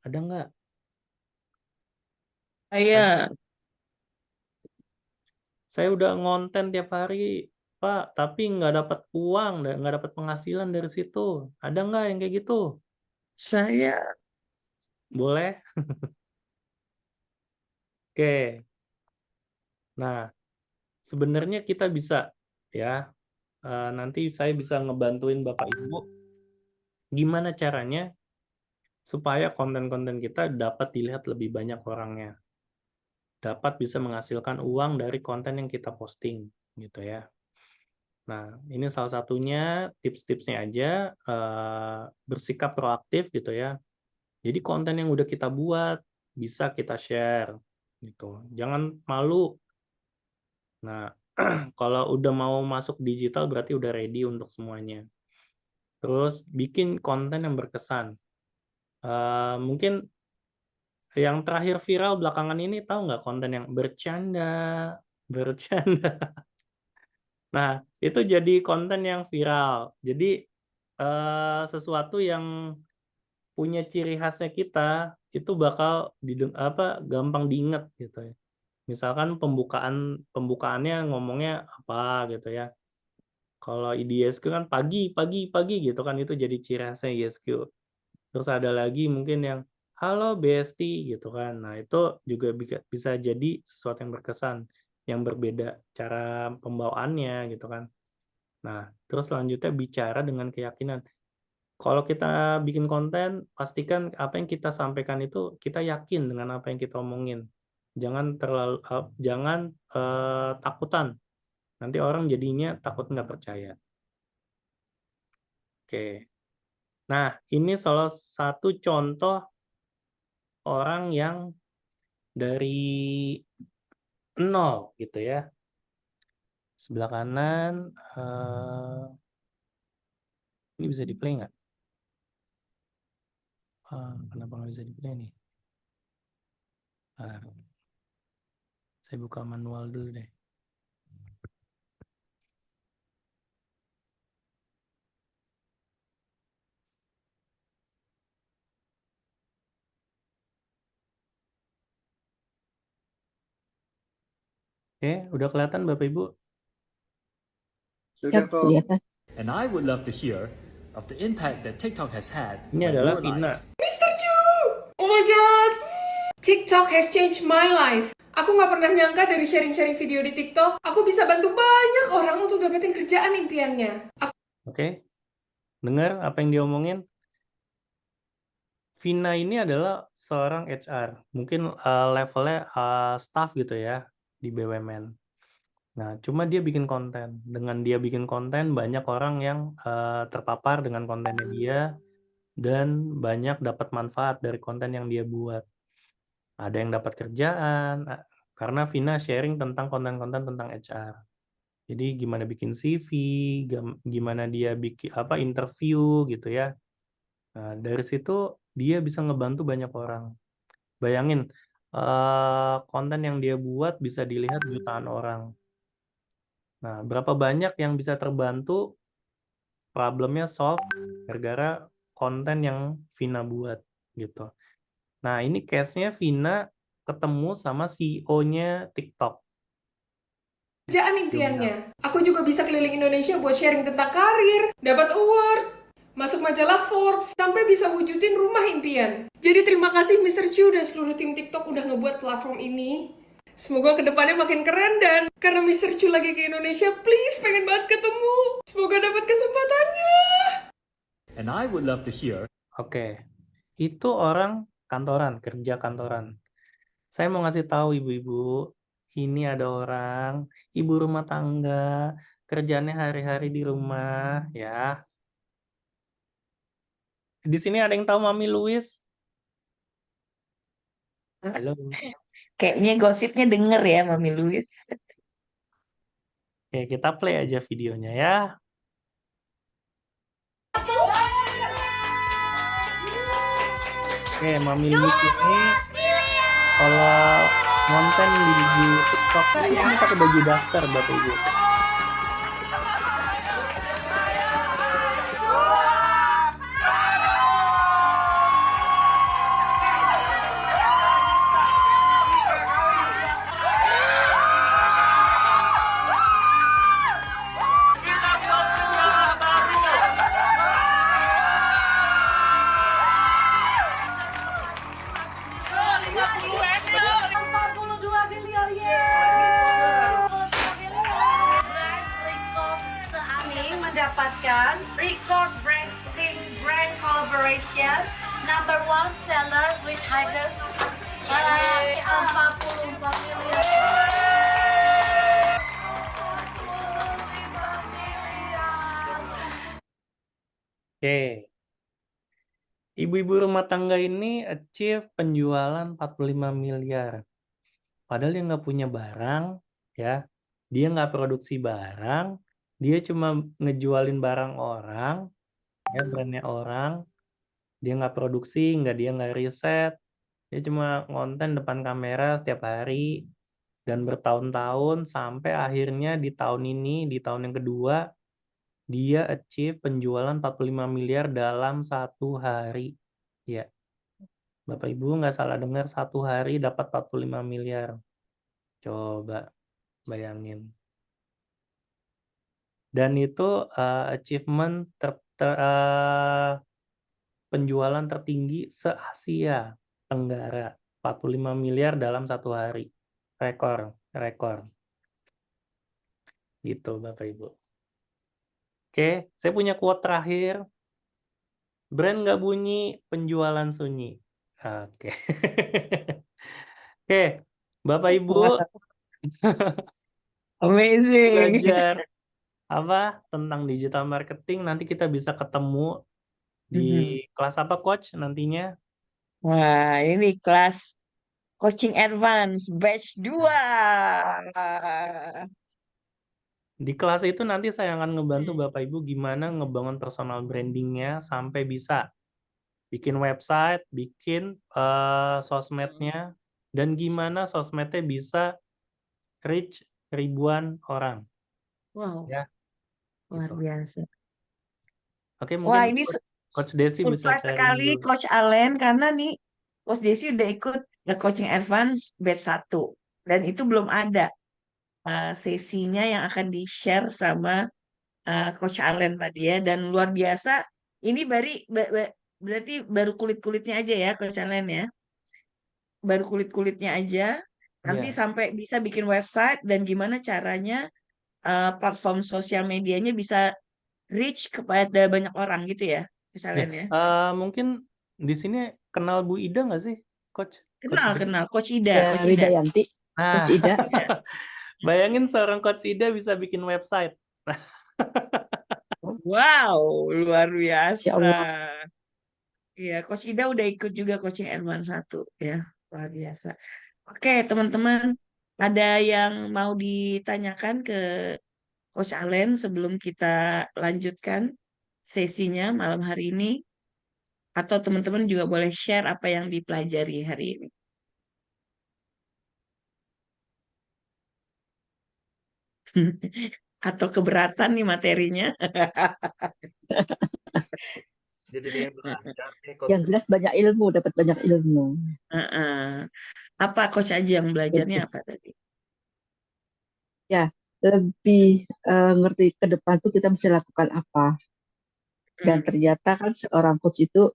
Ada nggak? Saya udah ngonten tiap hari, Pak, tapi nggak dapat uang, nggak dapat penghasilan dari situ. Ada nggak yang kayak gitu? Saya. Boleh? Oke. Nah, sebenarnya kita bisa ya. Nanti saya bisa ngebantuin Bapak Ibu gimana caranya supaya konten-konten kita dapat dilihat lebih banyak orangnya. Dapat bisa menghasilkan uang dari konten yang kita posting gitu ya. Nah, ini salah satunya tips-tipsnya aja, bersikap proaktif gitu ya. Jadi konten yang udah kita buat bisa kita share gitu. Jangan malu. Nah, kalau udah mau masuk digital berarti udah ready untuk semuanya. Terus bikin konten yang berkesan. Mungkin yang terakhir viral belakangan ini, tahu nggak konten yang bercanda. Nah, itu jadi konten yang viral. Jadi sesuatu yang punya ciri khasnya kita itu bakal gampang diingat gitu ya. Misalkan pembukaannya ngomongnya apa gitu ya. Kalau IDSQ kan pagi gitu kan, itu jadi ciri khasnya ISQ. Terus ada lagi mungkin yang halo Besti gitu kan. Nah, itu juga bisa jadi sesuatu yang berkesan, yang berbeda cara pembawaannya gitu kan. Nah, terus selanjutnya bicara dengan keyakinan. Kalau kita bikin konten, pastikan apa yang kita sampaikan itu kita yakin dengan apa yang kita omongin. Jangan takutan. Nanti orang jadinya takut nggak percaya. Oke. Nah, ini salah satu contoh orang yang dari nol gitu ya. Sebelah kanan, ini bisa di-play nggak? Kenapa nggak bisa di-play nih? Saya buka manual dulu deh. Oke, udah kelihatan Bapak Ibu? Sudah kok. Kelihatan. And I would love to hear of the impact that TikTok has had Ini on adalah your Vina. life. Mr. Chu! Oh my God! TikTok has changed my life. Aku nggak pernah nyangka dari sharing-sharing video di TikTok, aku bisa bantu banyak orang untuk dapetin kerjaan impiannya. Oke, dengar apa yang diomongin? Vina ini adalah seorang HR, mungkin levelnya staff gitu ya di BUMN. Nah, cuma dia bikin konten. Dengan dia bikin konten, banyak orang yang terpapar dengan kontennya dia dan banyak dapat manfaat dari konten yang dia buat. Ada yang dapat kerjaan karena Vina sharing tentang konten-konten tentang HR. Jadi gimana bikin CV, gimana dia bikin interview gitu ya. Nah, dari situ dia bisa ngebantu banyak orang. Bayangin, konten yang dia buat bisa dilihat jutaan orang. Nah, berapa banyak yang bisa terbantu, problemnya solve gara-gara konten yang Vina buat gitu. Nah, ini case-nya Vina ketemu sama CEO-nya TikTok. Kerjaan impiannya. Aku juga bisa keliling Indonesia buat sharing tentang karir, dapat award, masuk majalah Forbes, sampai bisa wujudin rumah impian. Jadi terima kasih Mr. Chu dan seluruh tim TikTok udah ngebuat platform ini. Semoga kedepannya makin keren dan karena Mr. Chu lagi ke Indonesia, please pengen banget ketemu. Semoga dapat kesempatannya. And I would love to hear. Oke, itu orang kantoran, kerja kantoran. Saya mau ngasih tahu ibu-ibu, ini ada orang, ibu rumah tangga, kerjaannya hari-hari di rumah, ya. Di sini ada yang tahu Mami Louis? Halo. Kayaknya gosipnya denger ya, Mami Louis. Oke, kita play aja videonya ya. Oke, Mami Louis ini kalau konten di TikTok ini pakai baju daster, Bapak Ibu. Mendapatkan record breaking brand collaboration number 1 seller with highest 44 Oke. Ibu-ibu rumah tangga ini achieve penjualan 45 miliar. Padahal dia nggak punya barang, ya. Dia nggak produksi barang, dia cuma ngejualin barang orang, ya brandnya orang. Dia nggak produksi, dia nggak riset. Dia cuma ngonten depan kamera setiap hari dan bertahun-tahun sampai akhirnya di tahun ini, di tahun yang kedua, dia achieve penjualan 45 miliar dalam 1 hari. Ya, Bapak Ibu nggak salah dengar, 1 hari dapat 45 miliar. Coba bayangin. Dan itu achievement penjualan tertinggi se-Asia Tenggara. 45 miliar dalam 1 hari. Rekor. Gitu Bapak Ibu. Oke, saya punya quote terakhir. Brand nggak bunyi, penjualan sunyi. Oke. Oke, Bapak Ibu. Amazing. Belajar tentang digital marketing. Nanti kita bisa ketemu Mhm. di kelas apa, Coach, nantinya? Wah, ini kelas coaching advance batch 2. Di kelas itu nanti saya akan ngebantu Hmm. Bapak Ibu gimana ngebangun personal brandingnya sampai bisa bikin website, bikin sosmednya, dan gimana sosmednya bisa reach ribuan orang. Wow, Ya, luar gitu. biasa. Oke, Wah, mungkin ini Coach Desi bisa surprise sharing sekali dulu. Coach Allen karena nih Coach Desi udah ikut coaching advance batch 1 dan itu belum ada sesinya yang akan di-share sama Coach Allen tadi ya, dan luar biasa. Ini berarti baru kulit-kulitnya aja ya Coach Allen ya. Baru kulit-kulitnya aja. Nanti Iya. sampai bisa bikin website dan gimana caranya platform sosial medianya bisa reach kepada banyak orang gitu ya, Coach Ya, Allen ya. mungkin di sini kenal Bu Ida nggak sih, Coach? Coach Ida? Kenal Coach Ida, Ya, Coach Ida. Widayanti, Nah, Coach Ida. bayangin seorang Coach Ida bisa bikin website. Wow, luar Insya biasa. Allah. Iya, Coach Ida udah ikut juga coaching advance 1 ya, luar biasa. Oke, teman-teman, ada yang mau ditanyakan ke Coach Allen sebelum kita lanjutkan sesinya malam hari ini? Atau teman-teman juga boleh share apa yang dipelajari hari ini. Atau keberatan nih materinya. Jadi dia belajar nih, Coach. Yang jelas banyak ilmu, dapat banyak ilmu. Heeh. Apa Coach Aji yang belajarnya apa tadi? Ya, lebih ngerti ke depan tuh kita mesti lakukan apa. Dan ternyata kan seorang coach itu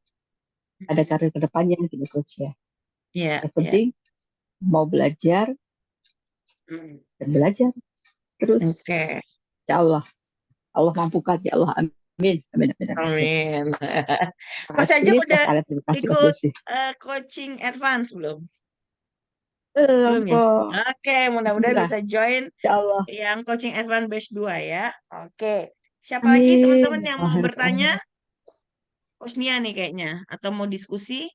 ada karir ke depannya gitu, Coach ya. Iya, Yang iya. penting mau belajar dan belajar terus. Oke. Ya Allah, Allah mampukan ya Allah. Amin, amin, amin, amin. Amin. Terima Coach Aji kasih, udah Mas Alet, terima kasih, Mas ikut Desi. coaching advance belum? Belum Belum ya? kok. Oke, mudah-mudahan Alhamdulillah. bisa join Ya Allah. yang coaching advance batch 2 ya. Oke. Siapa lagi teman-teman Amin. yang mau bertanya? Coach Nia nih kayaknya. Atau mau diskusi?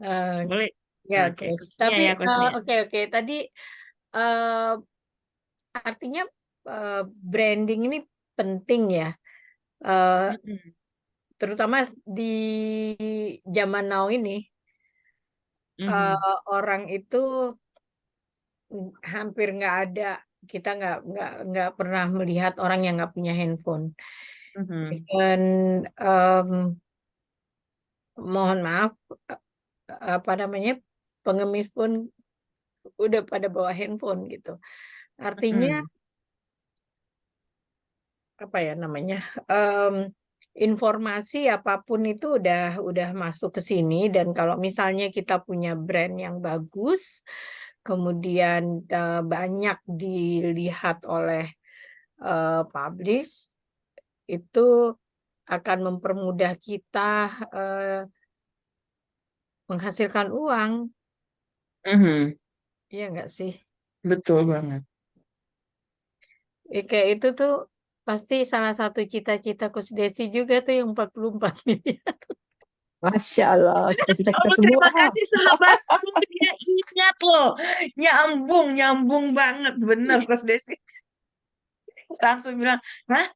Boleh. Ya, Oke, Coach. Coach Nia Tapi ya, Coach Nia. oke. Tadi eh, artinya branding ini penting ya. Terutama di zaman now ini, orang itu hampir nggak ada. Kita nggak pernah melihat orang yang nggak punya handphone. Dan mohon maaf, apa namanya, pengemis pun udah pada bawa handphone gitu. Artinya apa ya namanya, informasi apapun itu udah masuk ke sini, dan kalau misalnya kita punya brand yang bagus, kemudian banyak dilihat oleh publish, itu akan mempermudah kita menghasilkan uang. Iya nggak sih? Betul banget. Kayak itu tuh pasti salah satu cita-cita Coach Desi juga tuh yang 44 miliar. Masya Allah, cita-cita kita Oh, semua. terima kasih sahabatku, dia ingat loh. Nyambung banget. Bener Coach Desi. Langsung bilang, hah?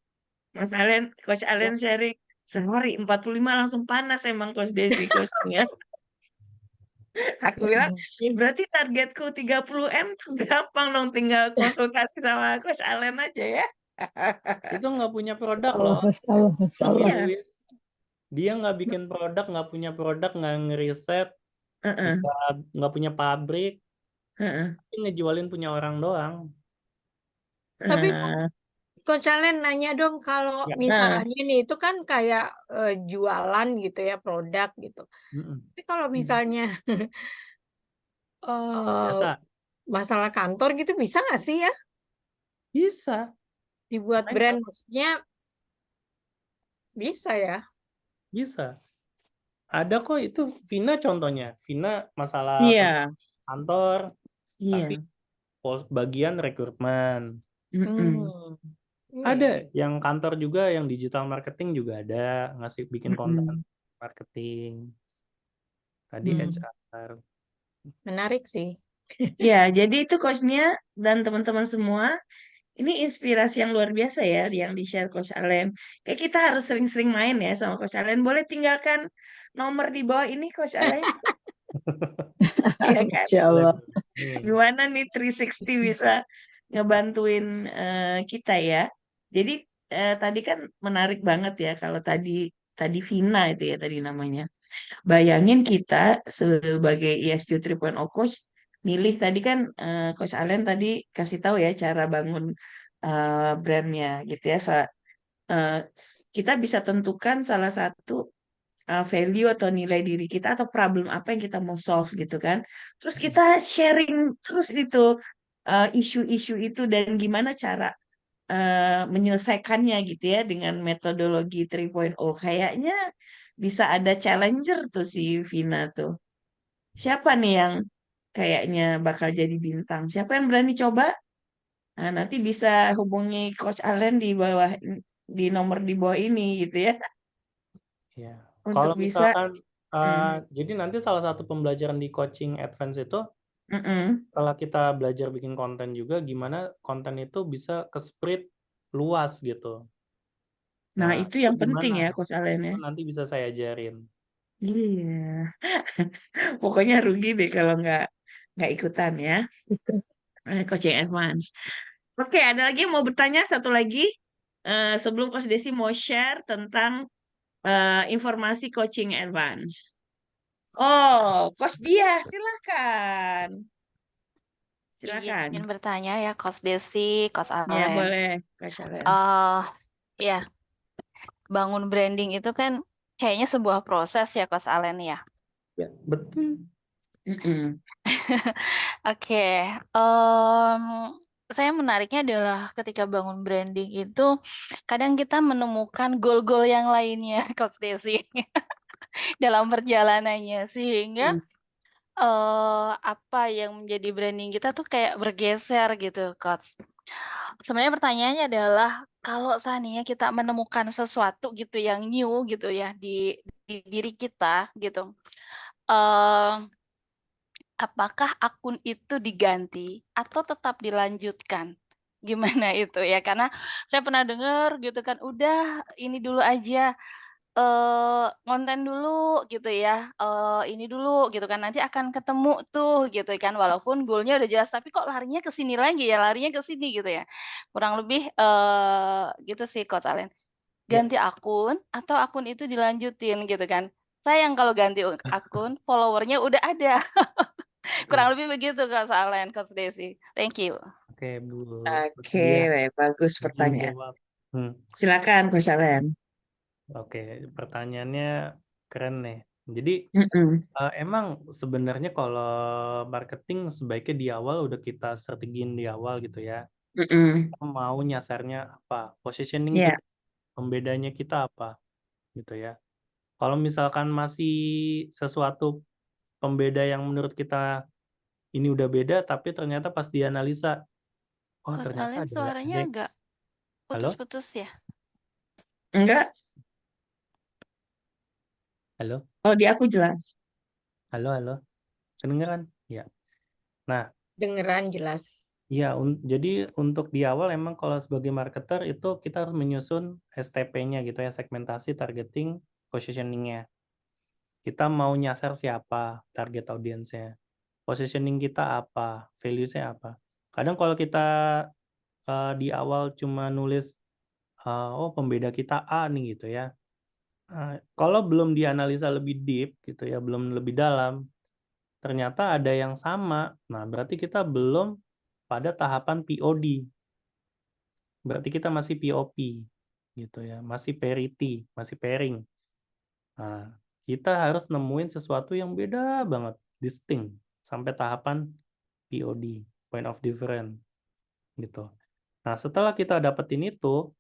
Mas Allen, Coach Allen sharing. Sorry, 45 langsung panas emang Coach Desi, coachnya. Aku bilang, berarti targetku 30M tuh gampang dong, tinggal konsultasi sama Coach Allen aja ya. Itu nggak punya produk Allah, loh. Masya Allah, Masya Allah. Iya. Luis. Dia nggak bikin produk, nggak punya produk, nggak ngeriset, nggak punya pabrik, tapi ngejualin punya orang doang. Tapi Coach Allen nanya dong, kalau misalnya nih itu kan kayak jualan gitu ya, produk gitu. Tapi kalau misalnya Biasa. masalah kantor gitu bisa nggak sih ya? Bisa. Dibuat brand, maksudnya bisa ya? Bisa. Ada kok, itu Vina contohnya. Vina masalah kantor, tapi bagian rekrutmen. Ada yang kantor juga, yang digital marketing juga ada ngasih bikin konten Mm-mm. marketing. Tadi Hmm. HR. Menarik sih. Ya, jadi itu coachnya dan teman-teman semua, ini inspirasi yang luar biasa ya yang di-share Coach Alen. Kayak kita harus sering-sering main ya sama Coach Alen. Boleh tinggalkan nomor di bawah ini Coach Alen? Iya kan? Insya Boleh, Allah. boleh. Gimana nih 360 bisa ngebantuin kita ya. Jadi tadi kan menarik banget ya kalau tadi tadi Vina itu ya tadi namanya. Bayangin kita sebagai ESG 3.0 coach milih tadi kan Coach Allen tadi kasih tahu ya cara bangun brandnya gitu ya. Eh, kita bisa tentukan salah satu value atau nilai diri kita atau problem apa yang kita mau solve gitu kan. Terus kita sharing terus itu isu-isu itu dan gimana cara menyelesaikannya gitu ya dengan metodologi 3.0. Kayaknya bisa ada challenger tuh si Vina tuh. Siapa nih yang kayaknya bakal jadi bintang? Siapa yang berani coba? Nah, nanti bisa hubungi Coach Allen di bawah di nomor di bawah ini gitu ya Ya. untuk Kalau bisa. misalkan jadi nanti salah satu pembelajaran di coaching advance itu Mm-mm. setelah kita belajar bikin konten juga gimana konten itu bisa ke-spread luas gitu. Nah, Nah, itu itu yang penting gimana? ya Coach Allen ya. Itu nanti bisa saya ajarin. Iya. Pokoknya rugi deh kalau nggak ikutan ya. Coaching advance. Oke, ada lagi yang mau bertanya satu lagi sebelum Coach Desi mau share tentang informasi coaching advance. Oh, Coach Dia, silakan. Silakan. Izin bertanya ya, Coach Desi, Coach Ya, Alen. boleh, Coach Allen. Ya, bangun branding itu kan kayaknya sebuah proses ya, Coach Alen ya. Ya, betul. Mm-mm. Oke, saya menariknya adalah ketika bangun branding itu kadang kita menemukan goal-goal yang lainnya, Coach Desi, dalam perjalanannya sehingga apa yang menjadi branding kita tuh kayak bergeser gitu, Coach. Sebenarnya pertanyaannya adalah kalau seandainya kita menemukan sesuatu gitu yang new gitu ya di diri kita gitu, eh apakah akun itu diganti atau tetap dilanjutkan? Gimana itu ya? Karena saya pernah dengar gitu kan, udah ini dulu aja, konten dulu gitu ya, ini dulu gitu kan, nanti akan ketemu tuh gitu kan, walaupun goal-nya udah jelas, tapi kok larinya ke sini lagi ya, larinya ke sini gitu ya. Kurang lebih, gitu sih Coach Alen. Ya. Ganti akun atau akun itu dilanjutin gitu kan. Sayang kalau ganti akun, follower-nya udah ada. Kurang lebih begitu Coach Alen, Coach Desi. Thank you. Oke, Bu. Oke, bagus pertanyaan. Jawab. Silakan, Coach Allen. Oke, pertanyaannya keren nih. Jadi Mm-mm. emang sebenarnya kalau marketing sebaiknya di awal udah kita strategiin di awal gitu ya. Mm-mm. Kita mau nyasarnya apa, positioning Ya. kita, pembedanya kita apa, gitu ya. Kalau misalkan masih sesuatu pembeda yang menurut kita ini udah beda, tapi ternyata pas dianalisa, oh Coach ternyata Alen ada suaranya agak Halo? putus-putus ya. Enggak, Halo? kalau di aku jelas. Halo? Kedengeran? Ya. Nah, Dengeran jelas. ya, jadi untuk di awal emang kalau sebagai marketer itu kita harus menyusun STP-nya gitu ya, segmentasi, targeting, positioning-nya. Kita mau nyasar siapa target audiensnya, positioning kita apa, values-nya apa. Kadang kalau kita di awal cuma nulis, oh pembeda kita A nih gitu ya. Kalau belum dianalisa lebih deep gitu ya, belum lebih dalam, ternyata ada yang sama. Nah, berarti kita belum pada tahapan POD. Berarti kita masih POP gitu ya, masih parity, masih pairing. Nah, kita harus nemuin sesuatu yang beda banget, distinct sampai tahapan POD, point of difference gitu. Nah, setelah kita dapetin itu,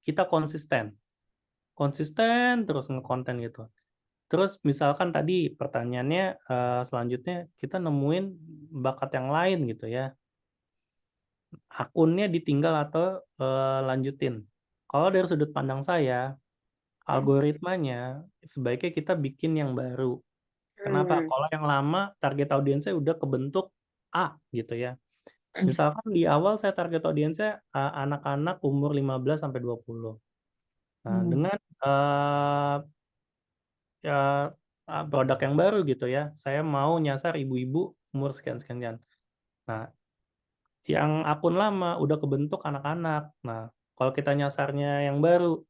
kita konsisten terus ngekonten gitu. Terus misalkan tadi pertanyaannya selanjutnya kita nemuin bakat yang lain gitu ya. akunnya ditinggal atau lanjutin. Kalau dari sudut pandang saya, algoritmanya sebaiknya kita bikin yang baru. Kenapa? Kalau yang lama target audiensnya udah kebentuk A gitu ya. Misalkan di awal saya target audiensnya anak-anak umur 15 sampai 20. Nah, dengan ya produk yang baru gitu ya, saya mau nyasar ibu-ibu umur sekian-sekian. Nah, yang akun lama udah kebentuk anak-anak. Nah, kalau kita nyasarnya yang baru,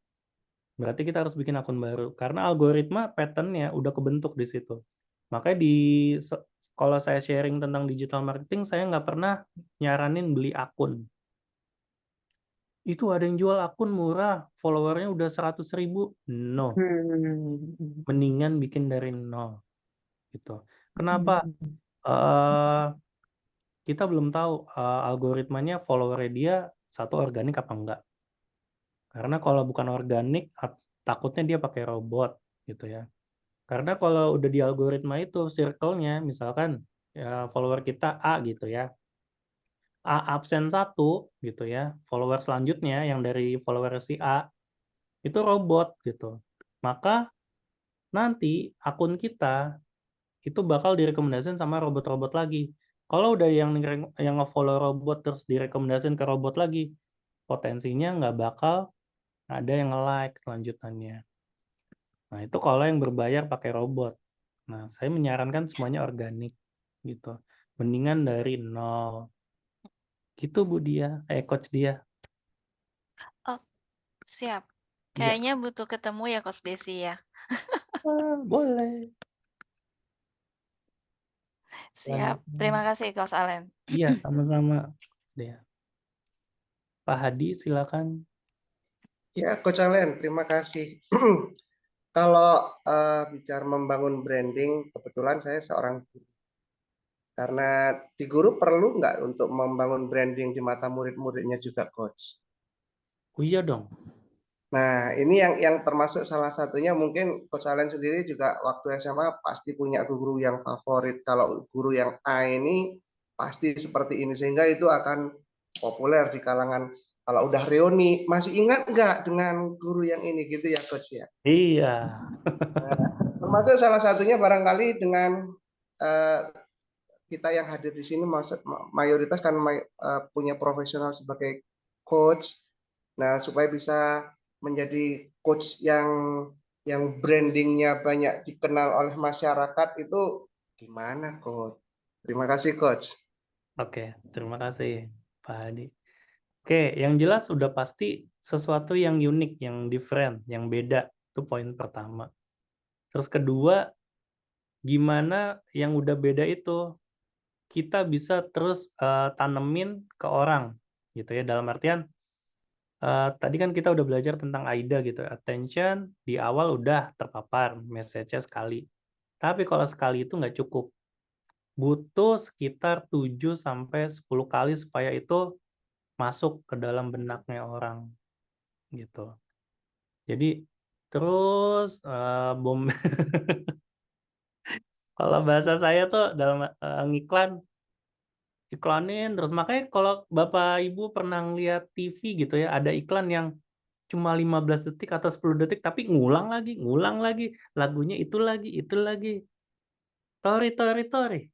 berarti kita harus bikin akun baru karena algoritma pattern-nya udah kebentuk di situ. Makanya kalau saya sharing tentang digital marketing, saya nggak pernah nyaranin beli akun. Itu ada yang jual akun murah, followernya udah 100.000. No, mendingan bikin dari nol gitu. Kenapa? Kita belum tahu algoritmanya followernya dia satu organik apa enggak. Karena kalau bukan organik, takutnya dia pakai robot gitu ya. Karena kalau udah di algoritma itu circle-nya, misalkan ya follower kita A gitu ya, A absen 1 gitu ya, follower selanjutnya yang dari follower si A itu robot gitu. Maka nanti akun kita itu bakal direkomendasikan sama robot-robot lagi. Kalau udah yang nge-follow robot terus direkomendasikan ke robot lagi, potensinya nggak bakal ada yang nge-like lanjutannya. Nah, itu kalau yang berbayar pakai robot. Nah, saya menyarankan semuanya organik gitu. Mendingan dari nol. Gitu Bu Dia, Coach Dia. Oh, siap. Iya. Kayaknya butuh ketemu ya Coach Desi ya. Boleh. Siap. Terima kasih Coach Allen. Iya, sama-sama. Dia. Pak Hadi, silakan. Ya, Coach Allen, terima kasih. Kalau bicara membangun branding, kebetulan saya seorang guru. Karena di guru perlu nggak untuk membangun branding di mata murid-muridnya juga, Coach? Oh iya dong. Nah, ini yang termasuk salah satunya mungkin Coach Allen sendiri juga waktu SMA pasti punya guru yang favorit. Kalau guru yang A ini pasti seperti ini, sehingga itu akan populer di kalangan. Kalau udah reuni, masih ingat nggak dengan guru yang ini gitu ya, Coach ya? Iya. Termasuk salah satunya barangkali dengan kita yang hadir di sini mayoritas kan punya profesional sebagai coach. Nah, supaya bisa menjadi coach yang brandingnya banyak dikenal oleh masyarakat itu gimana, Coach? Terima kasih, Coach. Oke, terima kasih Pak Hadi. Oke, yang jelas udah pasti sesuatu yang unik, yang different, yang beda. Itu poin pertama. Terus kedua, gimana yang udah beda itu kita bisa terus tanemin ke orang gitu ya. Dalam artian tadi kan kita udah belajar tentang AIDA gitu. Attention di awal udah terpapar message-nya sekali. Tapi kalau sekali itu nggak cukup. Butuh sekitar 7 sampai 10 kali supaya itu masuk ke dalam benaknya orang gitu. Jadi terus bom kalau bahasa saya tuh dalam ngiklan iklanin terus, makanya kalau Bapak Ibu pernah ngeliat TV gitu ya, ada iklan yang cuma 15 detik atau 10 detik tapi ngulang lagi lagunya itu lagi tori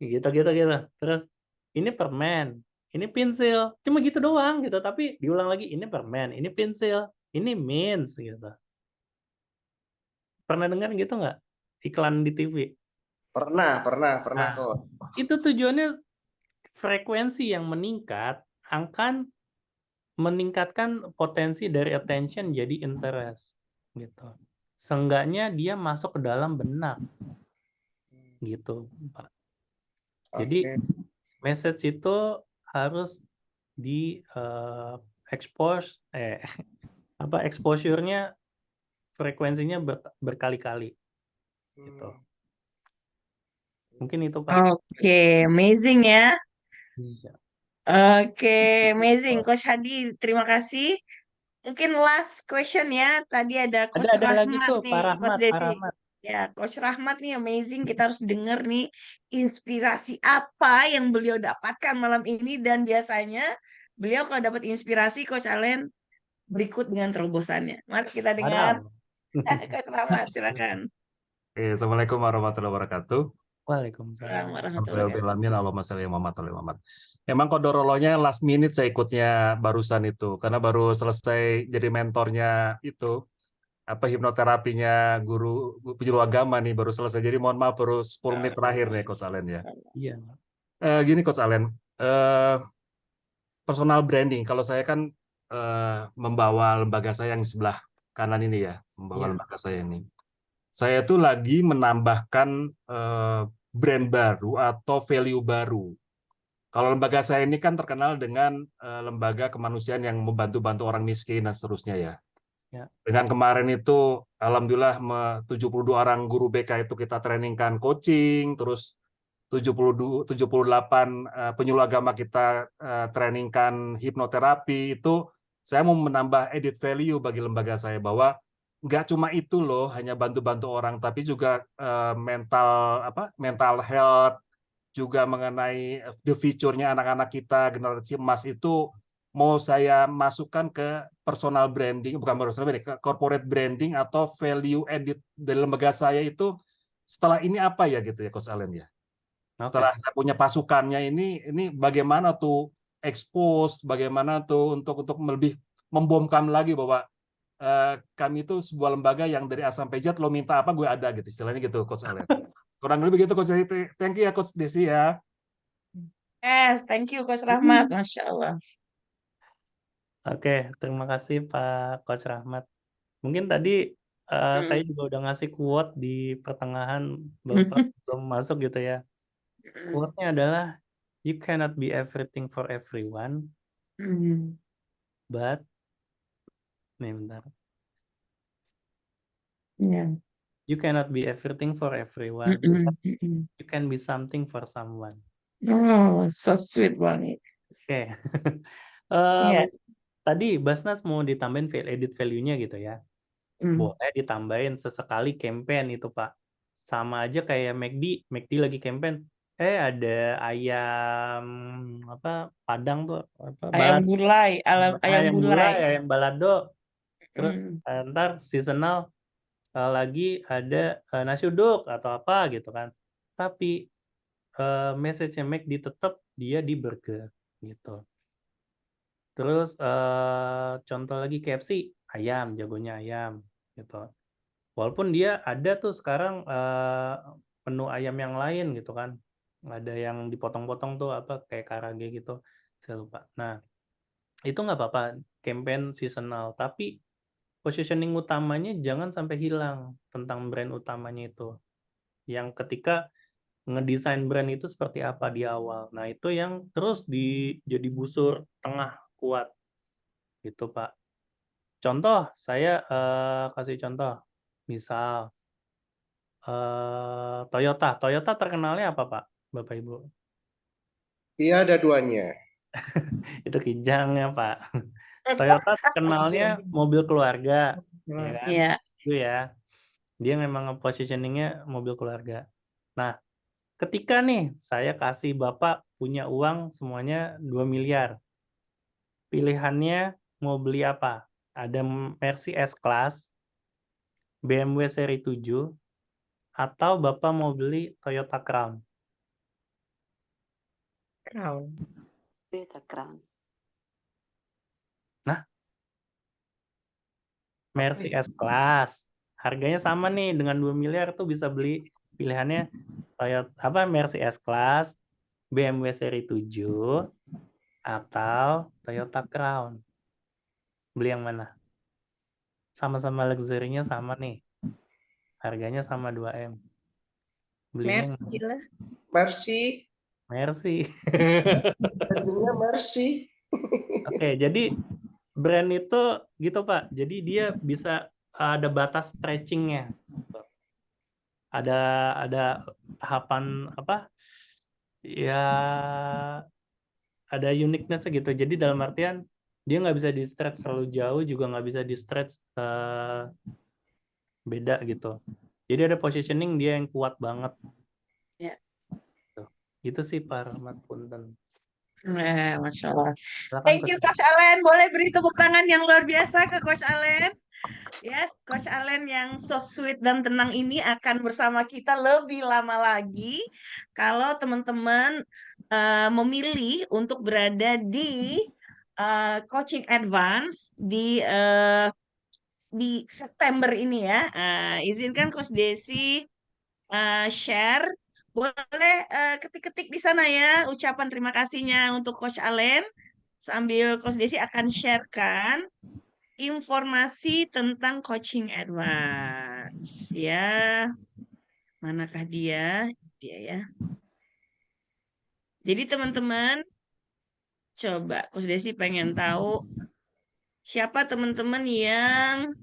gitu. Terus ini permen, ini pensil, cuma gitu doang gitu, tapi diulang lagi ini permen, ini pensil, ini mints gitu. Pernah dengar gitu nggak iklan di TV? Pernah Nah, kok. itu tujuannya frekuensi yang meningkat akan meningkatkan potensi dari attention jadi interest gitu. Seenggaknya dia masuk ke dalam benak gitu, Pak. Jadi message itu harus di expose exposure-nya frekuensinya berkali-kali gitu. Mungkin itu Pak. Oke, amazing ya. Iya. Oke, amazing Coach Hadi, terima kasih. Mungkin last question ya. Tadi ada Coach Ada lagi Rahmat tuh nih, Pak Coach Rahmat, Desi. Ya, Coach Rahmat nih amazing. Kita harus dengar nih inspirasi apa yang beliau dapatkan malam ini, dan biasanya beliau kalau dapat inspirasi Coach Alen berikut dengan terobosannya. Mari kita dengar. Coach Rahmat, silakan. Assalamualaikum warahmatullahi wabarakatuh. Waalaikumsalam. Warahmatullahi wabarakatuh. Alhamdulillah, Allahumma sholli ala Muhammad. Emang kodorolonya last minute saya ikutnya barusan itu, karena baru selesai jadi mentornya itu, hipnoterapinya guru penyuluh agama nih, baru selesai. Jadi mohon maaf, baru 10 menit terakhir nih Coach Alen ya. Iya. Gini Coach Alen, personal branding, kalau saya kan membawa lembaga saya yang sebelah kanan ini ya, membawa lembaga saya ini. Saya tuh lagi menambahkan brand baru atau value baru. Kalau lembaga saya ini kan terkenal dengan lembaga kemanusiaan yang membantu-bantu orang miskin dan seterusnya ya. Dengan kemarin itu, alhamdulillah 72 orang guru BK itu kita trainingkan coaching, terus 78 penyuluh agama kita trainingkan hipnoterapi. Itu saya mau menambah added value bagi lembaga saya, bahwa nggak cuma itu loh, hanya bantu-bantu orang, tapi juga mental health, juga mengenai the future-nya anak-anak kita generasi emas itu mau saya masukkan ke personal branding, bukan personal branding, ke corporate branding atau value added dari lembaga saya itu setelah ini apa ya gitu ya Coach Alen ya. Setelah saya punya pasukannya ini bagaimana tuh expose, bagaimana tuh untuk lebih membomkan lagi bahwa kami itu sebuah lembaga yang dari A sampai Z, lo minta apa gue ada gitu, istilahnya gitu Coach Alen. Kurang lebih begitu Coach Desi. Thank you ya Coach Desi ya. Yes, thank you Coach Rahmat, Masya Allah. Oke, terima kasih Pak Coach Rahmat. Mungkin tadi saya juga udah ngasih quote di pertengahan, belum masuk gitu ya. Quote-nya adalah, you cannot be everything for everyone, but nih bentar. You cannot be everything for everyone, but you can be something for someone. Oh, so sweet banget. Oke. Yes. Tadi Basnas mau ditambahin edit value-nya gitu ya. Boleh ditambahin sesekali campaign itu Pak. Sama aja kayak McD lagi campaign. Ada ayam Padang tuh Ayam gulai, ayam gulai, ayam balado. Terus ntar seasonal lagi ada nasi uduk atau apa gitu kan. Tapi message-nya McD tetap dia di burger gitu. Terus contoh lagi KFC, ayam, jagonya ayam gitu. Walaupun dia ada tuh sekarang menu ayam yang lain gitu kan. Ada yang dipotong-potong tuh kayak karage gitu. Saya lupa. Nah, itu nggak apa-apa campaign seasonal, tapi positioning utamanya jangan sampai hilang tentang brand utamanya itu. Yang ketika ngedesain brand itu seperti apa di awal. Nah, itu yang terus jadi busur tengah kuat. Gitu, Pak. Contoh, saya kasih contoh. Misal Toyota. Toyota terkenalnya apa, Pak? Bapak Ibu? Iya, ada duanya. Itu kijangnya, Pak. Toyota terkenalnya mobil keluarga. Ya kan? Iya. Itu ya. Dia memang positioningnya mobil keluarga. Nah, ketika nih saya kasih Bapak punya uang semuanya 2 miliar. Pilihannya mau beli apa? Ada Mercy S-Class, BMW seri 7, atau Bapak mau beli Toyota Crown? Toyota Crown. Nah, Mercy S-Class. Harganya sama nih dengan 2 miliar tuh bisa beli pilihannya Toyota Mercy S-Class, BMW seri 7, atau Toyota Crown. Beli yang mana? Sama-sama luxury-nya sama nih. Harganya sama 2M. Belinya Mercy lah. Mercy. Mercy. Harganya Mercy. Oke, jadi brand itu gitu Pak. Jadi dia bisa ada batas stretching-nya. Ada tahapan ya ada uniqueness gitu. Jadi dalam artian dia nggak bisa di stretch terlalu jauh, juga nggak bisa di stretch beda gitu. Jadi ada positioning dia yang kuat banget. Ya. Itu sih Pak Rahmat, punten. Nah, Masya Allah. Silakan Thank you Coach. Coach Allen. Boleh beri tepuk tangan yang luar biasa ke Coach Allen. Yes, Coach Allen yang so sweet dan tenang ini akan bersama kita lebih lama lagi. Kalau teman-teman memilih untuk berada di coaching advance di September ini ya. Izinkan Coach Desi share. Boleh ketik-ketik di sana ya ucapan terima kasihnya untuk Coach Allen. Sambil Coach Desi akan sharekan informasi tentang coaching advance ya. Manakah dia? Dia ya. Jadi teman-teman coba Coach Desi pengen tahu siapa teman-teman yang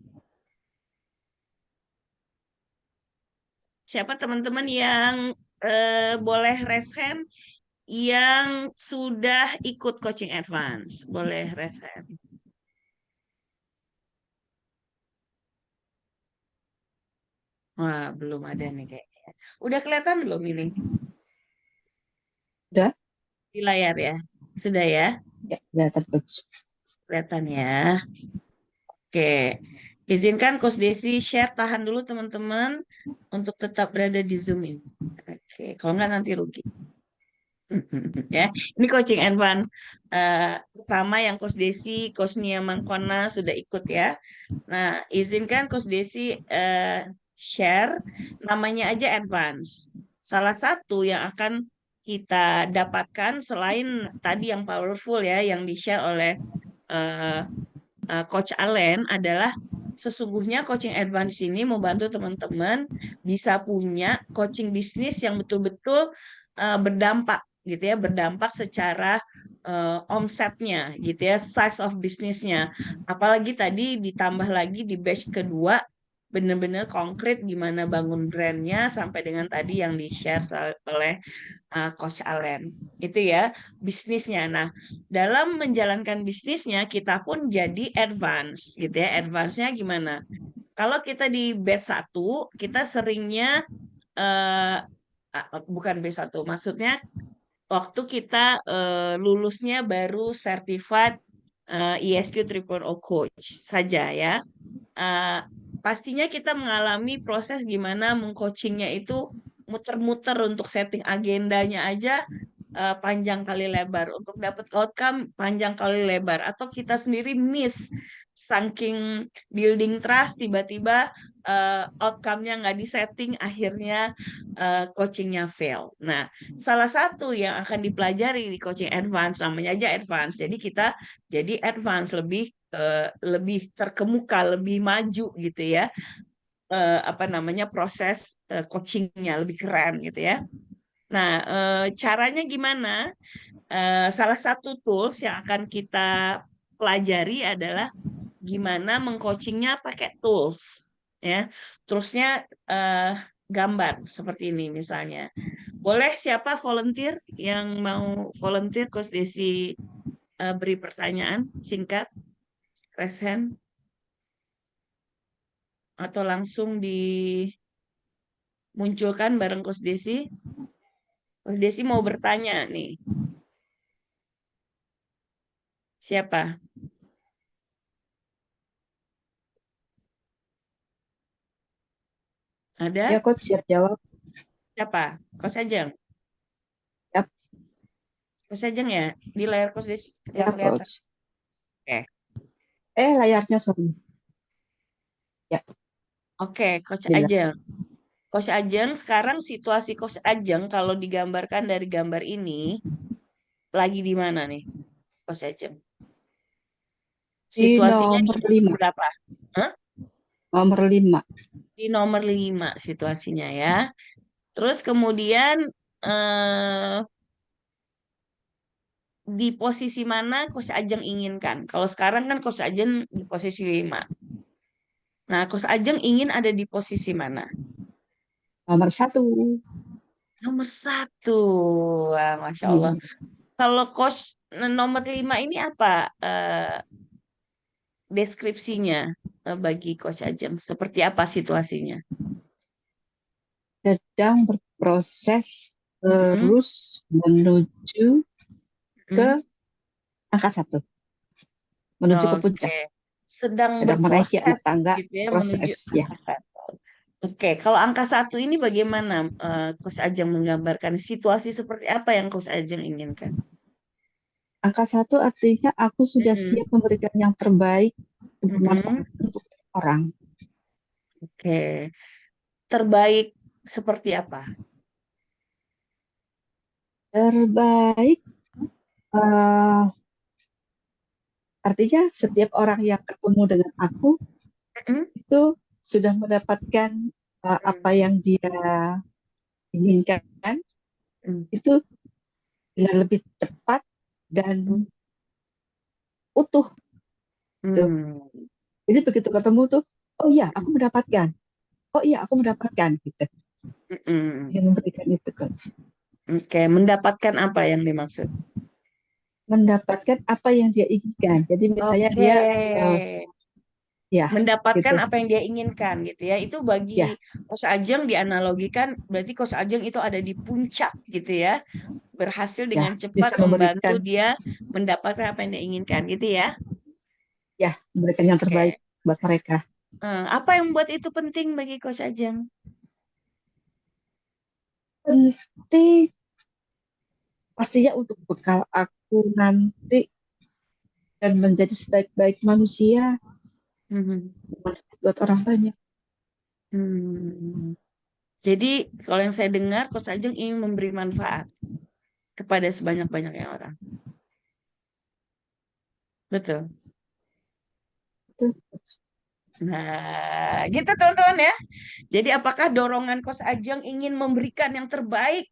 boleh raise hand yang sudah ikut coaching advance. Boleh raise hand. Wah, belum ada nih kayaknya. Udah kelihatan belum ini? Udah? Di layar ya? Sudah ya? Ya, kelihatan Coach. Kelihatan ya. Oke. Izinkan Coach Desi share, tahan dulu teman-teman untuk tetap berada di Zoom ini. Oke, kalau nggak nanti rugi. Ya, ini coaching advance pertama yang Coach Desi, Coach Nia Mangkona sudah ikut ya. Nah, izinkan Coach Desi share, namanya aja advance. Salah satu yang akan kita dapatkan selain tadi yang powerful ya, yang di-share oleh Coach Allen adalah sesungguhnya coaching advance ini membantu teman-teman bisa punya coaching bisnis yang betul-betul berdampak gitu ya, berdampak secara omsetnya gitu ya, size of bisnisnya. Apalagi tadi ditambah lagi di batch kedua benar-benar konkret gimana bangun brandnya sampai dengan tadi yang di-share oleh Coach Allen. Itu ya bisnisnya. Nah, dalam menjalankan bisnisnya kita pun jadi advance gitu ya. Advance-nya gimana? Kalau kita di batch 1, kita seringnya bukan batch 1, maksudnya waktu kita lulusnya baru certified ESQ 3.0 coach saja ya. Pastinya kita mengalami proses gimana mengcoachingnya itu muter-muter untuk setting agendanya aja panjang kali lebar, untuk dapat outcome panjang kali lebar, atau kita sendiri miss saking building trust tiba-tiba outcome-nya nggak disetting, akhirnya coachingnya fail. Nah, salah satu yang akan dipelajari di coaching advance namanya aja advance. Jadi kita jadi advance lebih terkemuka, lebih maju gitu ya. Proses coachingnya lebih keren gitu ya. Nah, caranya gimana? Salah satu tools yang akan kita pelajari adalah gimana mengcoachingnya pakai tools ya. Toolsnya gambar seperti ini misalnya. Boleh siapa volunteer yang mau volunteer? Coach Desi beri pertanyaan singkat, raise hand, atau langsung dimunculkan bareng Coach Desi. Coach Desi mau bertanya nih. Siapa? Ada? Ya, Coach, siap jawab. Siapa? Coach Ajeng? Yap. Coach Ajeng ya? Di layar Coach Desi Ya, kelihatan. Coach. Oke. Layarnya sorry. Ya. Oke, Coach Bila. Ajeng. Coach Ajeng, sekarang situasi Coach Ajeng kalau digambarkan dari gambar ini lagi di mana nih, Coach Ajeng? Di Situasinya nomor di 5. berapa? Hah? Nomor 5. Di nomor 5 situasinya ya. Terus kemudian di posisi mana Coach Ajeng inginkan? Kalau sekarang kan Coach Ajeng di posisi 5. Nah, Coach Ajeng ingin ada di posisi mana? Nomor 1. Nomor 1. Wah, Masya Allah. Kalau Coach nomor 5 ini apa deskripsinya bagi Coach Ajeng? Seperti apa situasinya? Sedang berproses terus menuju ke angka 1, menuju ke puncak. Oke, sedang Sedang menaiki anak berproses tangga gitu ya menuju proses ya. angka 1. Oke, kalau angka 1 ini bagaimana Coach Ajeng menggambarkan situasi seperti apa yang Coach Ajeng inginkan? Angka 1 artinya aku sudah siap memberikan yang terbaik dan bermanfaat untuk orang. Oke, terbaik seperti apa? Terbaik artinya setiap orang yang ketemu dengan aku itu sudah mendapatkan apa yang dia inginkan, itu dengan lebih cepat dan utuh. Jadi begitu ketemu tuh, oh iya aku mendapatkan, oh iya aku mendapatkan gitu. Yang memberikan itu Coach. Oke, mendapatkan apa yang dimaksud? Mendapatkan apa yang dia inginkan. Jadi misalnya Oke. dia ya mendapatkan gitu. apa yang dia inginkan gitu ya. Itu bagi Coach Ajeng dianalogikan berarti Coach Ajeng itu ada di puncak gitu ya. Berhasil dengan cepat bisa membantu memberikan dia mendapatkan apa yang dia inginkan gitu ya. Ya, memberikan yang terbaik buat mereka. Apa yang membuat itu penting bagi Coach Ajeng? Penting pastinya untuk bekal aku nanti dan menjadi sebaik-baik manusia buat orang banyak. Jadi kalau yang saya dengar Coach Ajeng ingin memberi manfaat kepada sebanyak-banyaknya orang. Betul. Nah, gitu teman-teman ya. Jadi apakah dorongan Coach Ajeng ingin memberikan yang terbaik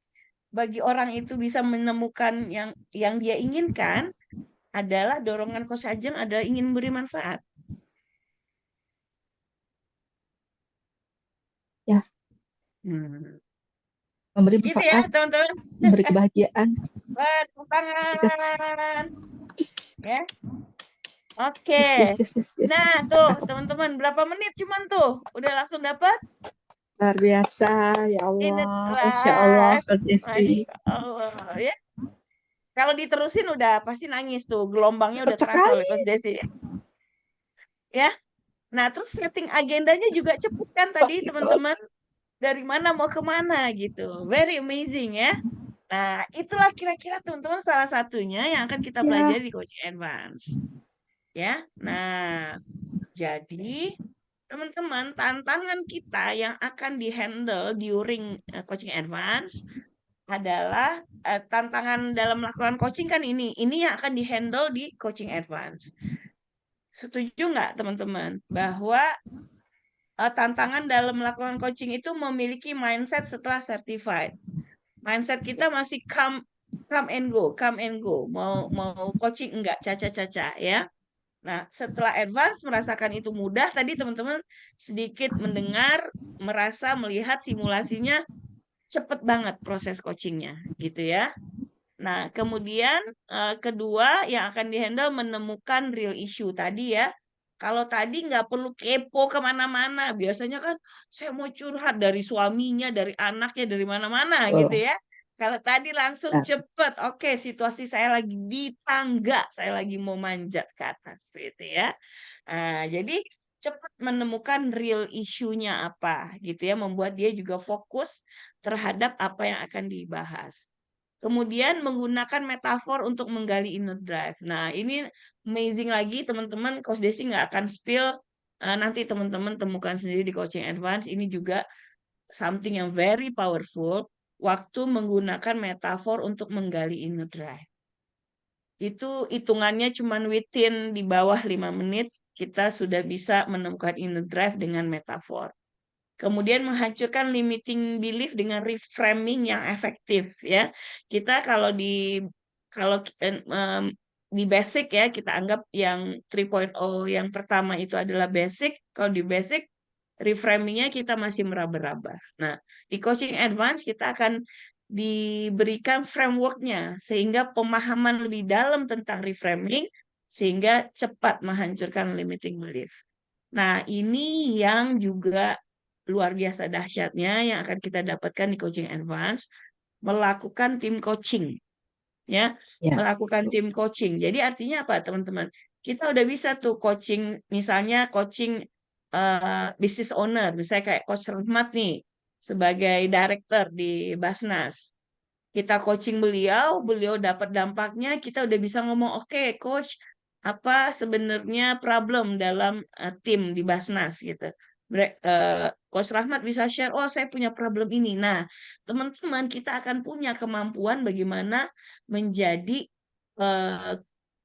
bagi orang itu bisa menemukan yang dia inginkan, adalah dorongan Coach Ajeng adalah ingin memberi manfaat. Ya. Memberi Gitu manfaat, ya teman-teman. memberi kebahagiaan. Tepuk tangan. Ya. Oke. Yes. Nah, tuh teman-teman, berapa menit cuman tuh? Udah langsung dapat? Luar biasa, ya Allah. Masya Allah, Desi. Masya Allah, ya. Kalau diterusin udah pasti nangis tuh, gelombangnya udah Cepat terasa oleh sekali. Coach Desi. Ya. Nah, terus setting agendanya juga cepet kan tadi teman-teman? Dari mana mau kemana gitu. Very amazing ya. Nah, itulah kira-kira teman-teman salah satunya yang akan kita pelajari di Coaching Advance. Ya. Nah, jadi teman-teman, tantangan kita yang akan di-handle during Coaching Advance adalah tantangan dalam melakukan coaching kan ini yang akan di-handle di Coaching Advance. Setuju nggak teman-teman bahwa tantangan dalam melakukan coaching itu memiliki mindset setelah certified. Mindset kita masih come and go. Mau coaching enggak, caca-caca ya. Nah, setelah advance merasakan itu mudah, tadi teman-teman sedikit mendengar, merasa, melihat simulasinya cepet banget proses coachingnya, gitu ya. Nah, kemudian kedua yang akan dihandle menemukan real issue tadi ya. Kalau tadi nggak perlu kepo kemana-mana, biasanya kan saya mau curhat dari suaminya, dari anaknya, dari mana-mana gitu ya. Kalau tadi langsung cepet, oke, situasi saya lagi di tangga, saya lagi mau manjat ke atas gitu ya. Nah, jadi cepat menemukan real issue-nya apa gitu ya, membuat dia juga fokus terhadap apa yang akan dibahas. Kemudian menggunakan metafor untuk menggali inner drive. Nah, ini amazing lagi teman-teman, Coach Desi nggak akan spill, nanti teman-teman temukan sendiri di Coaching Advance. Ini juga something yang very powerful, waktu menggunakan metafor untuk menggali inner drive. Itu hitungannya cuma within di bawah 5 menit, kita sudah bisa menemukan inner drive dengan metafor. Kemudian menghancurkan limiting belief dengan reframing yang efektif ya. Kita kalau di basic ya, kita anggap yang 3.0 yang pertama itu adalah basic. Kalau di basic reframingnya kita masih meraba-raba. Nah, di coaching advance kita akan diberikan frameworknya sehingga pemahaman lebih dalam tentang reframing sehingga cepat menghancurkan limiting belief. Nah, ini yang juga luar biasa dahsyatnya yang akan kita dapatkan di coaching advance, melakukan tim coaching. ya, Ya. melakukan tim coaching. Jadi artinya apa, teman-teman? Kita udah bisa tuh coaching, misalnya coaching business owner, misalnya kayak Coach Rahmat nih sebagai director di Basnas. Kita coaching beliau dapat dampaknya, kita udah bisa ngomong, oke, coach, apa sebenarnya problem dalam tim di Basnas gitu. Coach Rahmat bisa share, oh saya punya problem ini. Nah, teman-teman, kita akan punya kemampuan bagaimana menjadi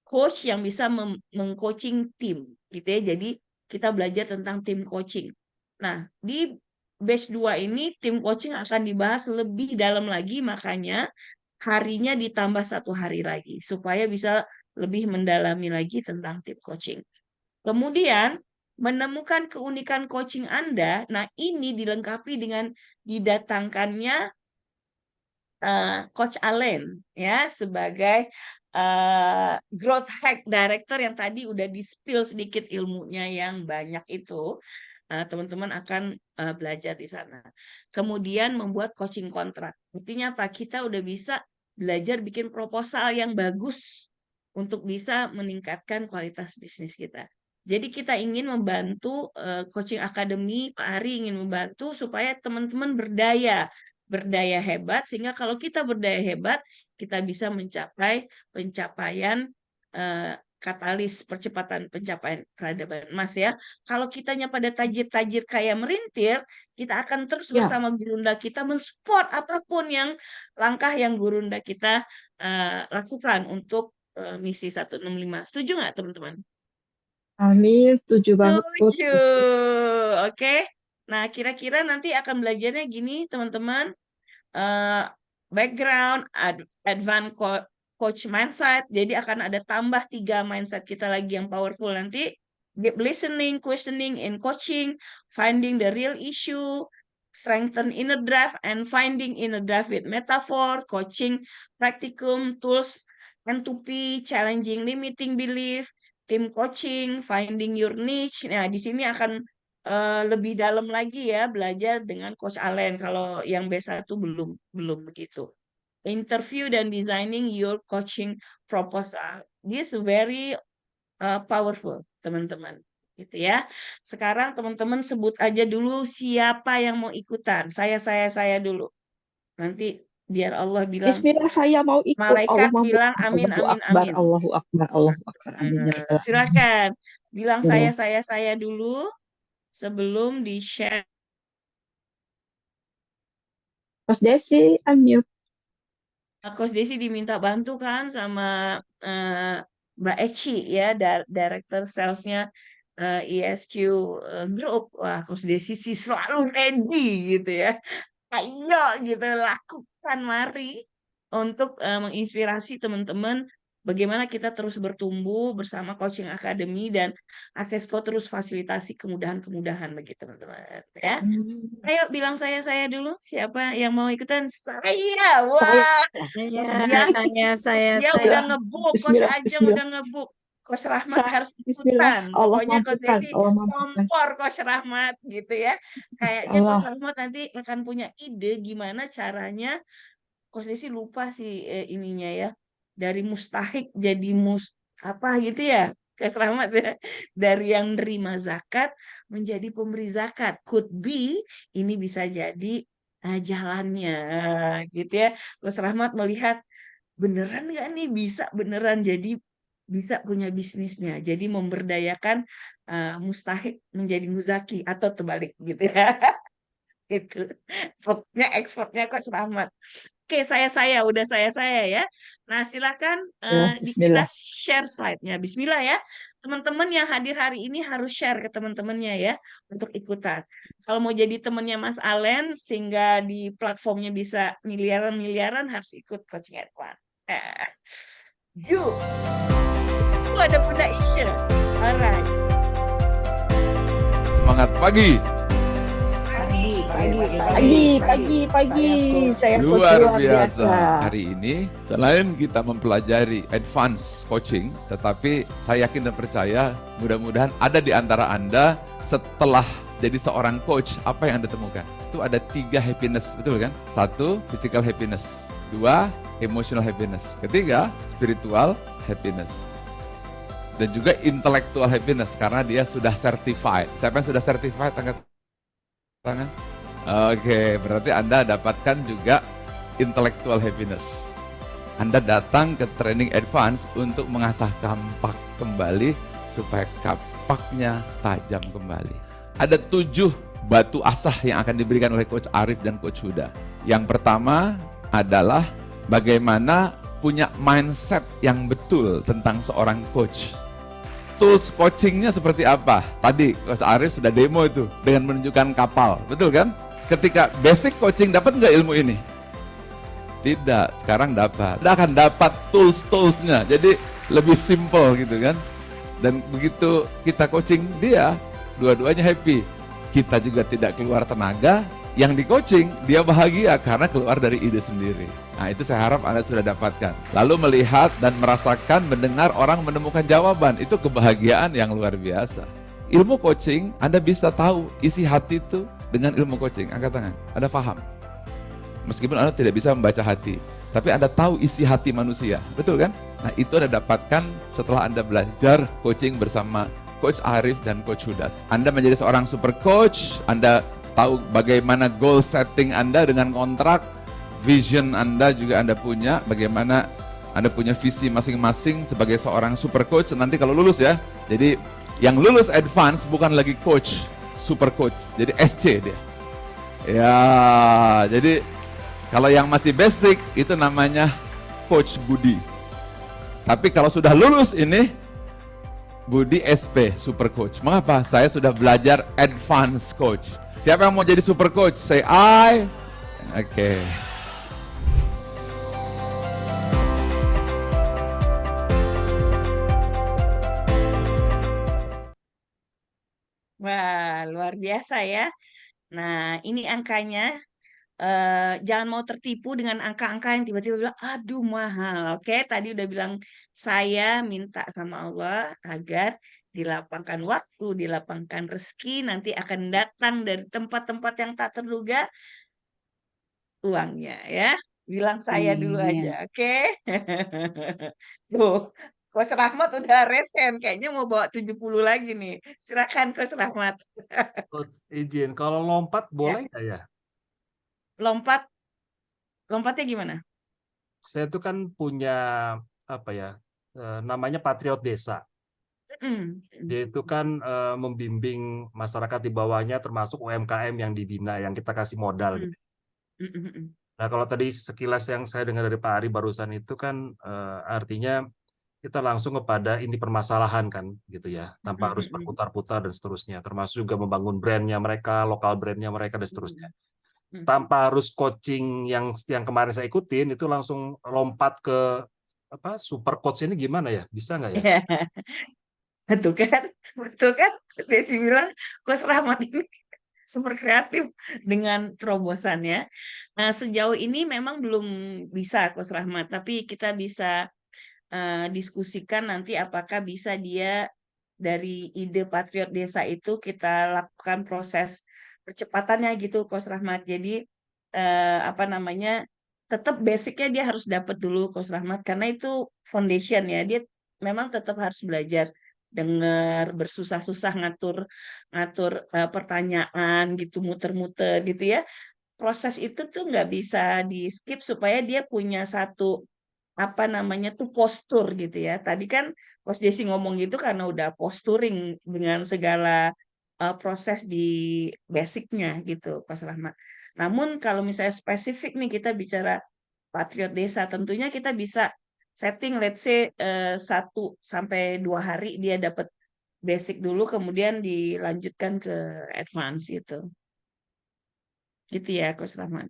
coach yang bisa mengcoaching tim gitu ya. Jadi kita belajar tentang tim coaching. Nah, di batch 2 ini tim coaching akan dibahas lebih dalam lagi, makanya harinya ditambah 1 hari lagi supaya bisa lebih mendalami lagi tentang tim coaching. Kemudian menemukan keunikan coaching Anda. Nah, ini dilengkapi dengan didatangkannya Coach Allen ya sebagai growth hack director yang tadi udah di-spill sedikit ilmunya yang banyak itu. Teman-teman akan belajar di sana. Kemudian membuat coaching kontrak. Artinya apa? Kita udah bisa belajar bikin proposal yang bagus untuk bisa meningkatkan kualitas bisnis kita. Jadi kita ingin membantu coaching academy, Pak Ari ingin membantu supaya teman-teman berdaya hebat, sehingga kalau kita berdaya hebat, kita bisa mencapai pencapaian katalis percepatan pencapaian peradaban emas ya. Kalau kitanya pada tajir-tajir kayak merintir, kita akan terus bersama gurunda kita mensupport apapun yang langkah yang gurunda kita lakukan untuk misi 165. Setuju nggak teman-teman? Amin, setuju banget. Coach. Setuju. Oke. Nah, kira-kira nanti akan belajarnya gini teman-teman. Background, advanced coach mindset. Jadi akan ada tambah 3 mindset kita lagi yang powerful nanti. Deep listening, questioning, and coaching. Finding the real issue. Strengthen inner drive and finding inner drive with metaphor. Coaching, practicum, tools, N2P, challenging limiting belief. Team coaching, finding your niche. Nah, di sini akan lebih dalam lagi ya belajar dengan Coach Allen. Kalau yang B1 belum begitu. Interview dan designing your coaching proposal. This very powerful, teman-teman. Gitu ya. Sekarang teman-teman sebut aja dulu siapa yang mau ikutan. Saya dulu. Nanti biar Allah bilang Bismillah, saya mau ikut. malaikat bilang amin amin amin. Allahu Akbar, Allahu Akbar. Amin. Silakan bilang saya dulu sebelum di-share. Coach Desi, unmute. Coach Desi diminta bantu kan sama Mbak Eci ya, Director Sales-nya ISQ Group. Wah, Coach Desi sih selalu ready gitu ya. Ayo gitu, lakukan mari untuk menginspirasi teman-teman bagaimana kita terus bertumbuh bersama Coaching Academy dan Asesko terus fasilitasi kemudahan-kemudahan bagi teman-teman ya. Ayo bilang saya dulu, siapa yang mau ikutan? Saya. Wah. Dia udah nge-book, Coach Ajeng udah nge-book. Coach Rahmat harus ikutan. Pokoknya Coach Desi kompor Coach Rahmat gitu ya. Kayaknya Coach Rahmat nanti akan punya ide gimana caranya. Coach Desi lupa sih ininya ya. Dari mustahik jadi apa gitu ya. Coach Rahmat ya. Dari yang nerima zakat menjadi pemberi zakat. Could be ini bisa jadi jalannya gitu ya. Coach Rahmat melihat beneran nggak nih bisa beneran jadi bisa punya bisnisnya. Jadi memberdayakan mustahik menjadi muzaki atau terbalik gitu ya. Itu. Ekspornya Coach Rahmat. Oke, udah saya ya. Nah, silakan kita share slide-nya. Bismillah ya. Teman-teman yang hadir hari ini harus share ke teman-temannya ya untuk ikutan. Kalau mau jadi temannya Mas Allen sehingga di platformnya bisa miliaran harus ikut Coaching Advance. Yuk. Ada Bunda Isya. Alright. Semangat pagi. Pagi. Saya luar biasa. Hari ini selain kita mempelajari advance coaching, tetapi saya yakin dan percaya mudah-mudahan ada di antara Anda setelah jadi seorang coach, apa yang Anda temukan? Itu ada 3 happiness, betul kan? 1, physical happiness. 2, emotional happiness. Ketiga, spiritual happiness. Dan juga intellectual happiness karena dia sudah certified. Siapa yang sudah certified? Angkat tangan. Oke, berarti Anda dapatkan juga intellectual happiness. Anda datang ke training advance untuk mengasah kampak kembali supaya kapaknya tajam kembali. Ada 7 batu asah yang akan diberikan oleh Coach Arif dan Coach Huda. Yang pertama adalah bagaimana punya mindset yang betul tentang seorang coach. Tools coachingnya seperti apa? Tadi Coach Arif sudah demo itu dengan menunjukkan kapal, betul kan? Ketika basic coaching dapat nggak ilmu ini? Tidak, sekarang dapat. Anda akan dapat tools-toolsnya, jadi lebih simple gitu kan. Dan begitu kita coaching dia, dua-duanya happy. Kita juga tidak keluar tenaga, yang di coaching dia bahagia karena keluar dari ide sendiri. Nah itu saya harap Anda sudah dapatkan. Lalu melihat dan merasakan, mendengar orang menemukan jawaban, itu kebahagiaan yang luar biasa. Ilmu coaching, Anda bisa tahu isi hati itu dengan ilmu coaching. Angkat tangan, Anda paham? Meskipun Anda tidak bisa membaca hati, tapi Anda tahu isi hati manusia, betul kan? Nah itu Anda dapatkan setelah Anda belajar coaching bersama Coach Arif dan Coach Huda. Anda menjadi seorang super coach, Anda tahu bagaimana goal setting Anda dengan kontrak, vision Anda juga Anda punya, bagaimana Anda punya visi masing-masing sebagai seorang super coach nanti kalau lulus ya. Jadi yang lulus advance bukan lagi coach, super coach, jadi SC dia. Ya, jadi kalau yang masih basic itu namanya Coach Budi. Tapi kalau sudah lulus ini Budi SP, super coach. Mengapa? Saya sudah belajar advance coach. Siapa yang mau jadi super coach? Say I. Oke. Wah, luar biasa ya. Nah, ini angkanya. Jangan mau tertipu dengan angka-angka yang tiba-tiba bilang, aduh mahal. Oke, tadi udah bilang saya minta sama Allah agar dilapangkan waktu, dilapangkan rezeki, nanti akan datang dari tempat-tempat yang tak terduga uangnya ya. Bilang saya dulu aja, oke? Tuh, Coach Rahmat udah resen, kayaknya mau bawa 70 lagi nih. Silakan Coach Rahmat. Coach izin, kalau lompat Ya, boleh nggak ya? lompatnya gimana? Saya tuh kan punya apa ya, namanya Patriot Desa. Mm. Dia itu kan membimbing masyarakat di bawahnya, termasuk UMKM yang dibina, yang kita kasih modal gitu. Nah kalau tadi sekilas yang saya dengar dari Pak Ari barusan itu kan artinya kita langsung kepada inti permasalahan kan gitu ya, tanpa harus berputar-putar dan seterusnya, termasuk juga membangun brandnya mereka, lokal brandnya mereka dan seterusnya. Tanpa harus coaching yang kemarin saya ikutin, itu langsung lompat ke apa super coach ini gimana ya? Bisa nggak ya? Betul kan? Desi bilang Coach Rahmat ini super kreatif dengan terobosannya. Nah, sejauh ini memang belum bisa Coach Rahmat, tapi kita bisa diskusikan nanti apakah bisa dia dari ide Patriot Desa itu kita lakukan proses percepatannya gitu Coach Rahmat. Jadi apa namanya, tetap basicnya dia harus dapat dulu Coach Rahmat karena itu foundation ya. Dia memang tetap harus belajar dengar, bersusah-susah ngatur pertanyaan gitu, muter-muter gitu ya. Proses itu tuh nggak bisa di skip supaya dia punya satu apa namanya tuh postur gitu ya. Tadi kan Coach Desi ngomong gitu karena udah posturing dengan segala proses di basicnya gitu, Coach Rahmat. Namun kalau misalnya spesifik nih kita bicara Patriot Desa, tentunya kita bisa setting let's say 1 sampai 2 hari dia dapat basic dulu, kemudian dilanjutkan ke advance gitu. Gitu ya, Coach Rahmat.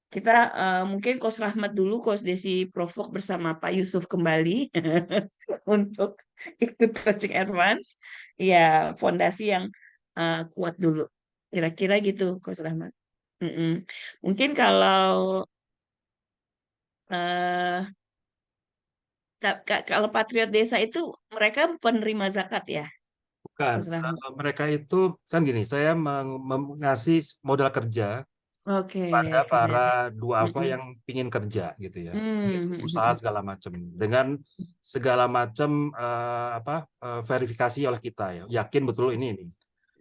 Kita mungkin Coach Rahmat dulu, Coach Desi provok bersama Pak Yusuf kembali untuk ikut coaching advance. Ya, fondasi yang kuat dulu. Kira-kira gitu, Coach Rahmat. Mungkin kalau kalau Patriot Desa itu mereka penerima zakat ya? Bukan, mereka itu kan gini, saya mengasih modal kerja Oke, pada keren. para duafa Mm-mm. yang pingin kerja gitu ya, Hmm, usaha segala macam dengan segala macam verifikasi oleh kita ya, yakin betul ini.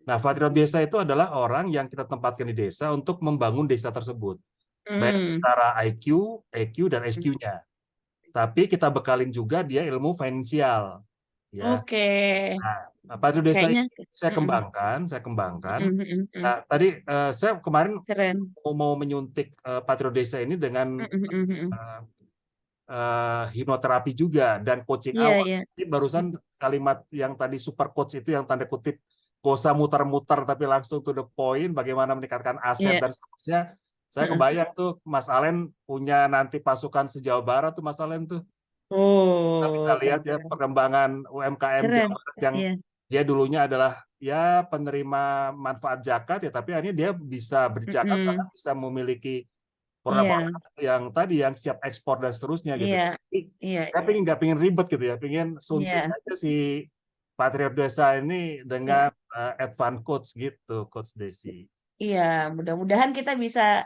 Nah, Patriot Desa itu adalah orang yang kita tempatkan di desa untuk membangun desa tersebut, baik secara IQ, EQ dan SQ-nya. Tapi kita bekalin juga dia ilmu finansial, ya. Oke. Nah, Patriot Desa Kayaknya. ini saya kembangkan. Mm-mm. Nah, tadi saya kemarin Keren. mau menyuntik Patriot Desa ini dengan Mm-mm. hipnoterapi juga dan coaching Iya, awal. iya. Jadi barusan kalimat yang tadi super coach itu yang tanda kutip gak usah muter-muter tapi langsung to the point, bagaimana meningkatkan aset Iya. dan seterusnya. Saya kebayang tuh Mas Alen punya nanti pasukan se-Jawa Barat tuh Mas Alen tuh. Kita bisa Oh, lihat ya keren. perkembangan UMKM Keren. Jawa Barat yang Iya. dia dulunya adalah ya penerima manfaat zakat ya, tapi akhirnya dia bisa berzakat bahkan bisa memiliki produk-produk yang tadi yang siap ekspor dan seterusnya gitu. Iya. Jadi, Iya. saya nggak pengen ribet gitu ya, pengen suntik Iya. aja si Patriot Desa ini dengan advance coach gitu, Coach Desi. Iya, mudah-mudahan kita bisa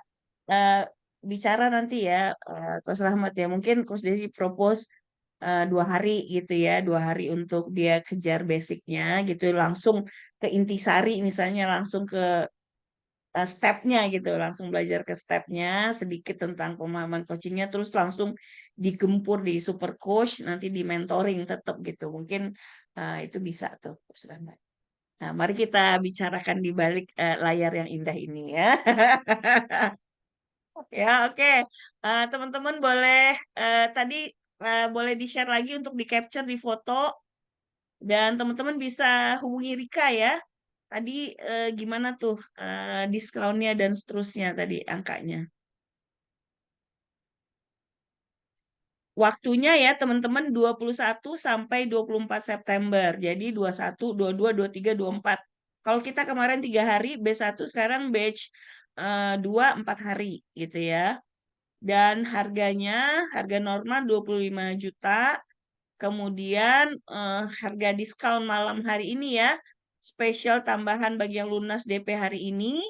bicara nanti ya, Coach Rahmat ya. Mungkin Coach Desi propose 2 hari gitu ya, 2 hari untuk dia kejar basicnya gitu, langsung ke intisari misalnya, langsung ke stepnya gitu, langsung belajar ke stepnya sedikit tentang pemahaman coachingnya, terus langsung digempur di super coach, nanti di mentoring tetap gitu. Mungkin itu bisa tuh, Coach Rahmat. Nah, mari kita bicarakan di balik layar yang indah ini ya. Ya, oke. Teman-teman boleh tadi boleh di-share lagi untuk di-capture di foto, dan teman-teman bisa hubungi Rika ya. Tadi gimana tuh diskonnya dan seterusnya tadi angkanya. Waktunya ya teman-teman 21 sampai 24 September. Jadi 21, 22, 23, 24. Kalau kita kemarin 3 hari, B1 sekarang batch 2, 4 hari gitu ya. Dan harganya, harga normal 25 juta. Kemudian harga diskon malam hari ini ya, spesial tambahan bagi yang lunas DP hari ini,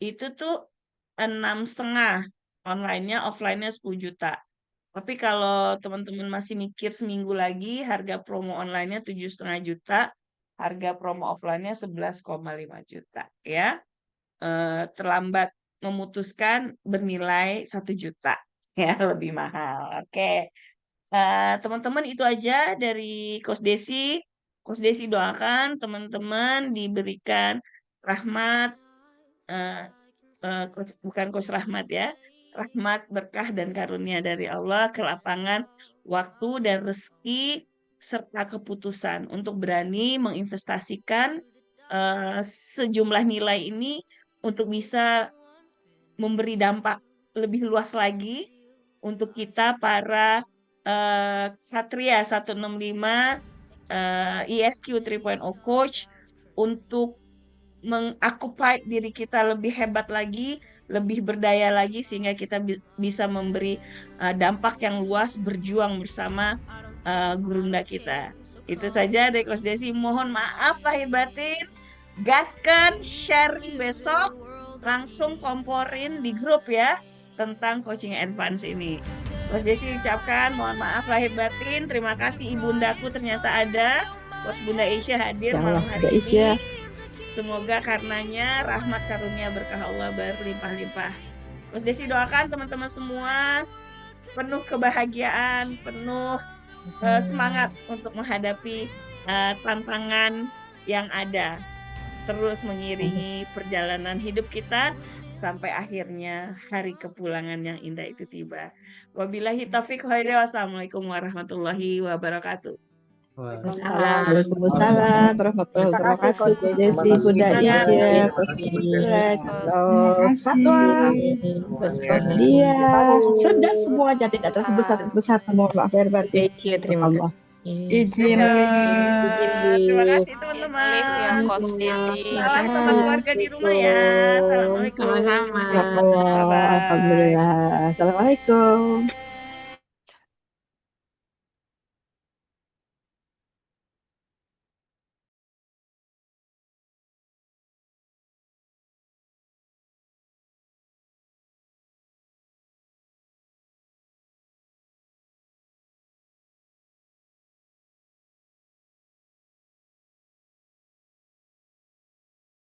itu tuh 6,5. Online-nya, offline-nya 10 juta. Tapi kalau teman-teman masih mikir seminggu lagi, harga promo online-nya 7,5 juta, harga promo offline-nya 11,5 juta ya. Terlambat memutuskan bernilai 1 juta ya, lebih mahal. Oke. Teman-teman itu aja dari Coach Desi. Coach Desi doakan teman-teman diberikan rahmat, bukan Coach Rahmat ya, rahmat, berkah, dan karunia dari Allah, kelapangan waktu dan rezeki, serta keputusan untuk berani menginvestasikan sejumlah nilai ini untuk bisa memberi dampak lebih luas lagi untuk kita para Satria 165 ESQ 3.0 Coach, untuk mengoccupy diri kita lebih hebat lagi, lebih berdaya lagi, sehingga kita bisa memberi dampak yang luas, berjuang bersama gurunda kita. Itu saja dari Coach Desi. Mohon maaf lahir batin. Gaskan, sharing besok, langsung komporin di grup ya tentang coaching advance ini. Coach Desi ucapkan mohon maaf lahir batin. Terima kasih ibundaku ternyata ada. Coach Bunda Aisyah hadir malam hari ini. Semoga karenanya rahmat karunia berkah Allah berlimpah-limpah. Coach Desi doakan teman-teman semua penuh kebahagiaan, penuh semangat untuk menghadapi tantangan yang ada. Terus mengiringi perjalanan hidup kita sampai akhirnya hari kepulangan yang indah itu tiba. Wabillahi taufiq wal hidayah. Wassalamualaikum warahmatullahi wabarakatuh. Waalaikumsalam warahmatullahi wabarakatuh. Desi, Bunda Isya, Coach Fatwa, Coach Dia, sedang semuanya tidak tersebut satu persatu. Mohon maaf lahir batin. Terima kasih. Izin. Terima kasih teman-teman. Salam sama keluarga di rumah ya. Assalamualaikum. Alhamdulillah. Assalamualaikum.